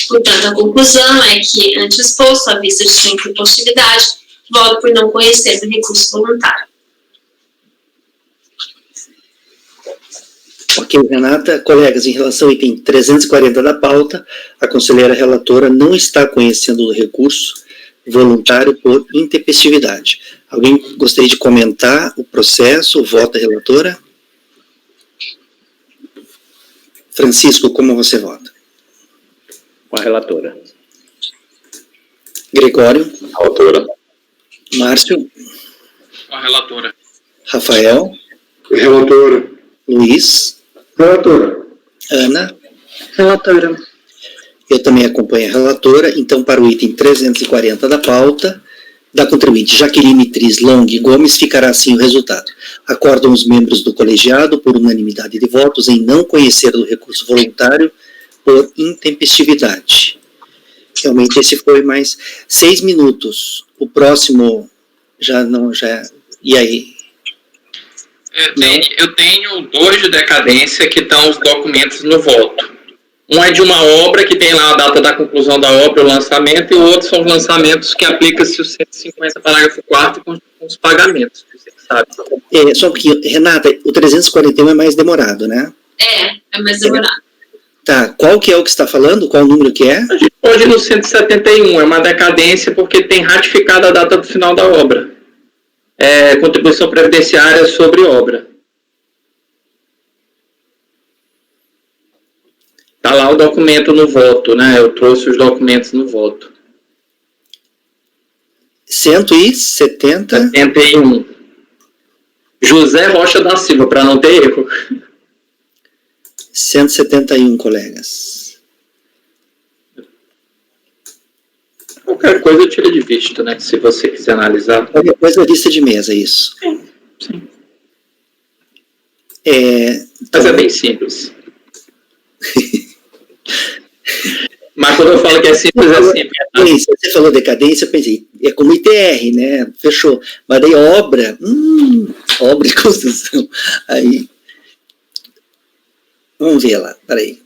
Portanto, a conclusão é que, ante exposto, à vista de sua intempestividade, voto por não conhecer do recurso voluntário. Ok, Renata. Colegas, em relação ao item 340 da pauta, a conselheira relatora não está conhecendo do recurso voluntário por intempestividade. Alguém gostaria de comentar o processo, o voto da relatora? Francisco, como você vota? Com a relatora. Gregório? Relatora. Márcio? Com a relatora. Rafael? Relatora. Luiz? Relatora. Ana? Relatora. Eu também acompanho a relatora. Então, para o item 340 da pauta, da contribuinte Jaqueline Tris Long Gomes, ficará assim o resultado. Acordam os membros do colegiado, por unanimidade de votos, em não conhecer do recurso voluntário por intempestividade. Realmente, esse foi mais 6 minutos. O próximo já não... E aí? Eu tenho 2 de decadência que estão os documentos no voto. Um é de uma obra que tem lá a data da conclusão da obra, o lançamento, e o outro são os lançamentos que aplica-se o 150, parágrafo 4º com os pagamentos, você sabe. Só um pouquinho. Renata, o 341 é mais demorado, né? É mais demorado. Tá, qual que é o que você está falando? Qual o número que é? A gente pode ir no 171, é uma decadência porque tem ratificado a data do final da obra. Contribuição previdenciária sobre obra. Está lá o documento no voto, né? Eu trouxe os documentos no voto. 170? 71. José Rocha da Silva, para não ter erro. 171, colegas. Qualquer coisa eu tiro de vista, né? Se você quiser analisar. Qualquer coisa é lista de mesa, isso. Sim. Então, Mas é bem simples. Mas quando eu falo que é simples, é simples. Você falou decadência, eu pensei, é como ITR, né? Fechou. Mas daí obra de construção. Aí, vamos ver lá, peraí.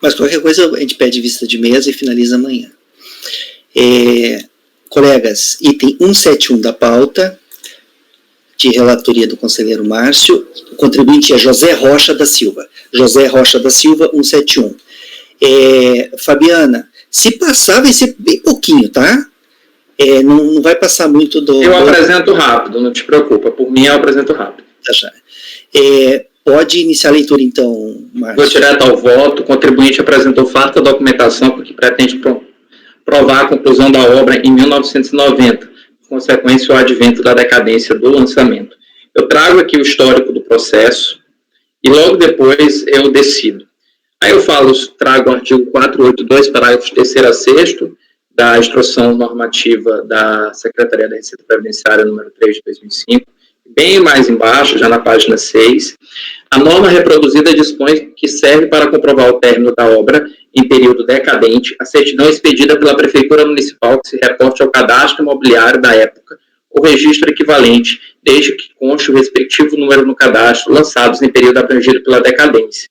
Mas qualquer coisa a gente pede vista de mesa e finaliza amanhã. Colegas, item 171 da pauta, de relatoria do conselheiro Márcio, o contribuinte é José Rocha da Silva. José Rocha da Silva, 171. Fabiana, se passar vai ser bem pouquinho, tá? Não vai passar muito do... Eu apresento rápido, não te preocupa. Por mim, eu apresento rápido. Tá já. Pode iniciar a leitura, então, Márcio. Vou direto ao voto. O contribuinte apresentou farta documentação porque pretende provar a conclusão da obra em 1990, consequência o advento da decadência do lançamento. Eu trago aqui o histórico do processo e logo depois eu decido. Aí eu trago o artigo 482, parágrafos 3º a 6º, da instrução normativa da Secretaria da Receita Previdenciária número 3 de 2005, bem mais embaixo, já na página 6, a norma reproduzida dispõe que serve para comprovar o término da obra em período decadente, a certidão expedida pela Prefeitura Municipal que se reporte ao cadastro imobiliário da época, ou registro equivalente, desde que conste o respectivo número no cadastro, lançados em período abrangido pela decadência.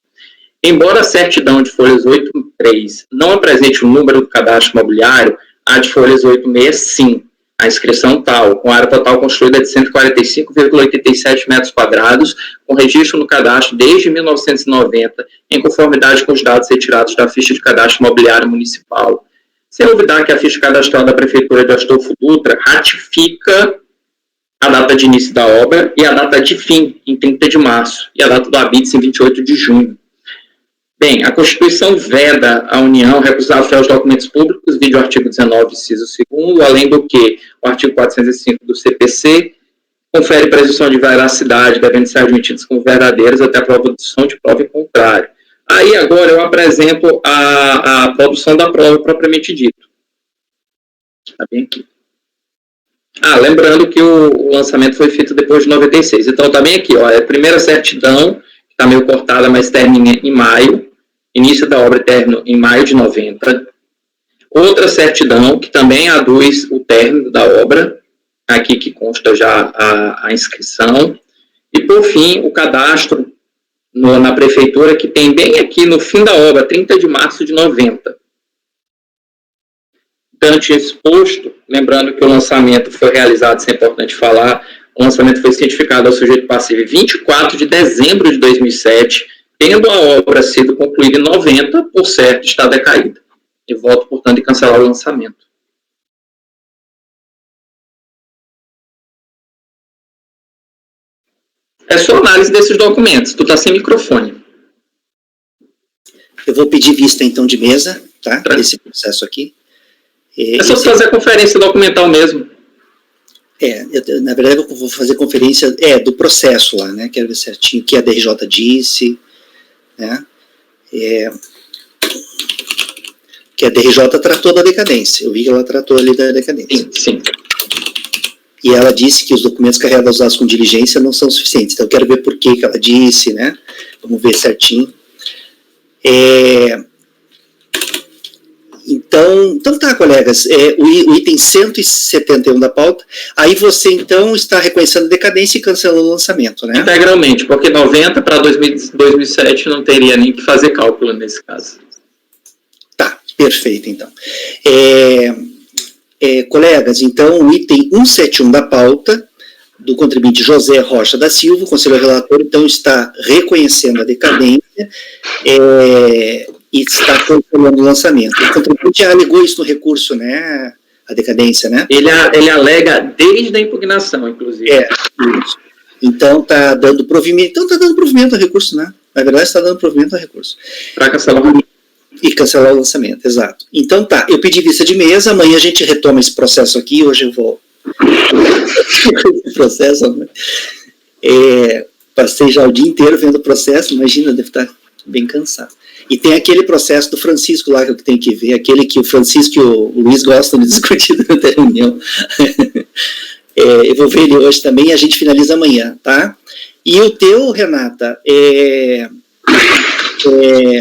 Embora a certidão de folhas 83 não apresente o número do cadastro imobiliário, a de folhas 86 sim, a inscrição tal, com área total construída de 145,87 metros quadrados, com registro no cadastro desde 1990, em conformidade com os dados retirados da ficha de cadastro imobiliário municipal, Sem olvidar que a ficha cadastral da Prefeitura de Astolfo Dutra ratifica a data de início da obra e a data de fim, em 30 de março, e a data do habite em 28 de junho. Bem, a Constituição veda à União recusar fé aos documentos públicos, vide o artigo 19, inciso 2º, além do que o artigo 405 do CPC confere presunção de veracidade, devendo ser admitidos como verdadeiros até a produção de prova em contrário. Aí, agora, eu apresento a produção da prova propriamente dito. Está bem aqui. Lembrando que o lançamento foi feito depois de 96. Então, está bem aqui, ó, é a primeira certidão, que está meio cortada, mas termina em maio. Início da obra termina em maio de 90. Outra certidão, que também aduz o término da obra, aqui que consta já a inscrição. E, por fim, o cadastro na prefeitura, que tem bem aqui no fim da obra, 30 de março de 90. Ante exposto, lembrando que o lançamento foi realizado, isso é importante falar, o lançamento foi cientificado ao sujeito passivo em 24 de dezembro de 2007, tendo a obra sido concluída em 90, por certo, está decaída. E voto, portanto, em cancelar o lançamento. É só análise desses documentos. Tu está sem microfone. Eu vou pedir vista, então, de mesa, tá? Desse processo aqui. É só fazer a conferência documental mesmo. Na verdade, eu vou fazer conferência do processo lá, né? Quero ver certinho o que a DRJ disse, né? Que a DRJ tratou da decadência. Eu vi que ela tratou ali da decadência. Sim. E ela disse que os documentos carregados com diligência não são suficientes. Então, eu quero ver por que ela disse, né? Vamos ver certinho. Então tá, colegas, o item 171 da pauta, aí você, então, está reconhecendo a decadência e cancelando o lançamento, né? Integralmente, porque 90 para 2007 não teria nem que fazer cálculo nesse caso. Tá, perfeito, então. Colegas, então, o item 171 da pauta, do contribuinte José Rocha da Silva, o conselheiro relator, então, está reconhecendo a decadência e está cancelando o lançamento. O contribuinte alegou isso no recurso, né? A decadência, né? Ele alega desde a impugnação, inclusive. Isso. Então, está dando provimento. Então, está dando provimento ao recurso, né? Na verdade, está dando provimento ao recurso. Para cancelar o e cancelar o lançamento, exato. Então tá, eu pedi vista de mesa, amanhã a gente retoma esse processo aqui, hoje eu vou esse processo, né? Passei já o dia inteiro vendo o processo, imagina, deve estar bem cansado. E tem aquele processo do Francisco lá que eu tenho que ver, aquele que o Francisco e o Luiz gostam de discutir durante a reunião. Eu vou ver ele hoje também e a gente finaliza amanhã, tá? E o teu, Renata,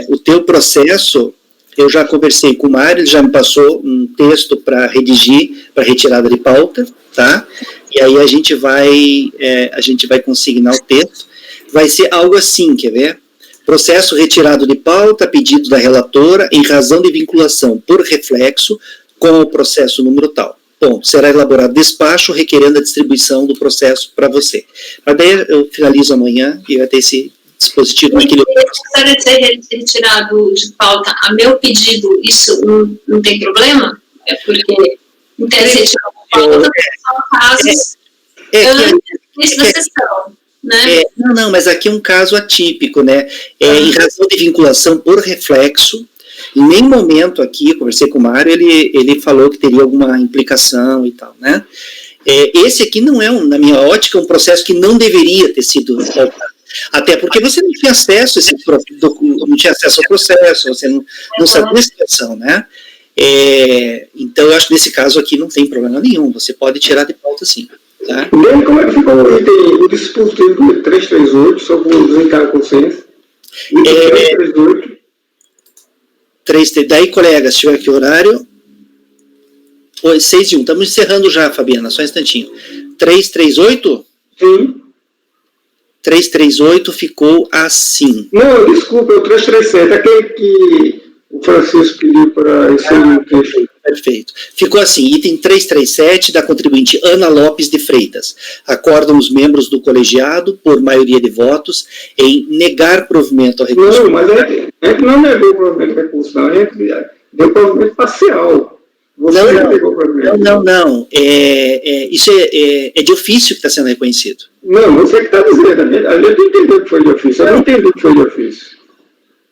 o teu processo, eu já conversei com o Mário, ele já me passou um texto para redigir, para retirada de pauta, tá? E aí a gente vai consignar o texto. Vai ser algo assim, quer ver? Processo retirado de pauta, pedido da relatora, em razão de vinculação por reflexo com o processo número tal. Bom, será elaborado despacho requerendo a distribuição do processo para você. Mas daí eu finalizo amanhã e vai ter esse dispositivo naquele... Se necessário de ser retirado de pauta a meu pedido, isso não tem problema? É porque não tem se retirado de pauta, são casos antes da sessão, né? Não, mas aqui é um caso atípico, né? Em razão de vinculação por reflexo, em nenhum momento aqui, eu conversei com o Mário, ele falou que teria alguma implicação e tal, né? Esse aqui não é, na minha ótica, um processo que não deveria ter sido pautado. Até porque você não tinha acesso ao processo, você não sabia a situação, né? Então, eu acho que nesse caso aqui não tem problema nenhum, você pode tirar de pauta sim. Tá? Bem, como é que ficou o dispositivo do 338, só vou desencar a consciência? 338. Daí, colegas, se tiver aqui o horário... 6 e 1, estamos encerrando já, Fabiana, só um instantinho. 338? Sim. 338 ficou assim. Não, desculpa, é o 337, aquele que o Francisco pediu para inserir o texto. Perfeito. Ficou assim, item 337 da contribuinte Ana Lopes de Freitas. Acordam os membros do colegiado, por maioria de votos, em negar provimento ao recurso. Não, mas a gente não negou o provimento ao recurso, não. A gente deu provimento parcial. Você já ligou para mim. Não. Isso é de ofício que está sendo reconhecido. Não, você que está dizendo. A gente entendeu que foi de ofício. Eu não entendi que foi de ofício.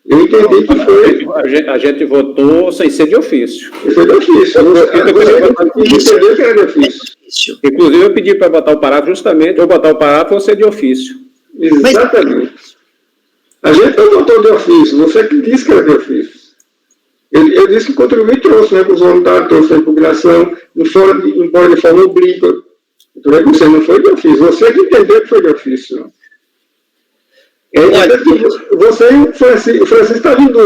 Eu entendi que foi... A gente votou sem ser de ofício. Foi de ofício. Você entendeu que era de ofício. Inclusive, eu pedi para botar o parágrafo justamente, ou botar o parágrafo ou ser de ofício. Exatamente. A gente não votou de ofício. Você que disse que era de ofício. Eu disse que contribuiu e trouxe, né, para os voluntários, trouxe a impugnação, embora de forma oblíqua. Então, você não foi de ofício. Você que entendeu que foi de ofício. Você e o Francisco está vindo.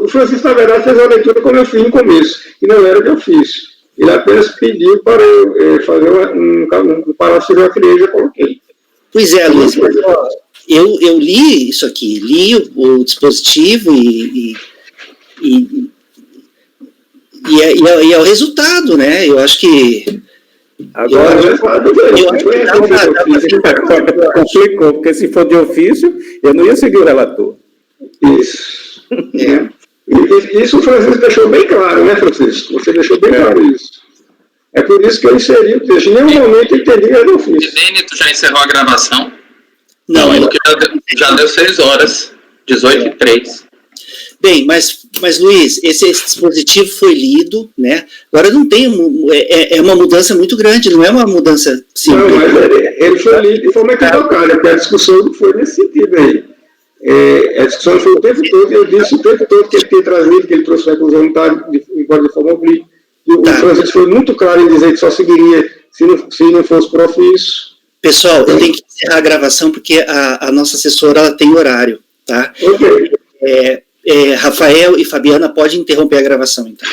O Francisco, na verdade, fez a leitura como eu fiz no começo, e não era de ofício. Ele apenas pediu para eu fazer um parágrafo que eu criei e já coloquei. Pois é, Luiz, eu li isso aqui, li o dispositivo e é o resultado, né? Eu acho que... Agora, eu acho que complicou, porque se for de ofício, eu não ia seguir o relator. Isso. Isso o Francisco deixou bem claro, né, Francisco? Você deixou bem claro isso. É por isso que eu inseri o texto. Em nenhum momento eu entendi que era de ofício. Dene, tu já encerrou a gravação? Não, porque já deu 6 horas, 18h03. Bem, mas Luiz, esse dispositivo foi lido, né? Agora não tem, é uma mudança muito grande, não é uma mudança simples. Não, mas ele foi lido de forma equivocada, porque a discussão foi nesse sentido aí. A discussão foi o tempo todo, e eu disse o tempo todo que ele tinha trazido, que ele trouxe a conclusão, embora de forma oblíqua. O Francisco foi muito claro em dizer que só seguiria se não fosse por ofício. Pessoal, eu tenho que encerrar a gravação porque a nossa assessora ela tem horário, tá? Ok. Rafael e Fabiana, pode interromper a gravação, então.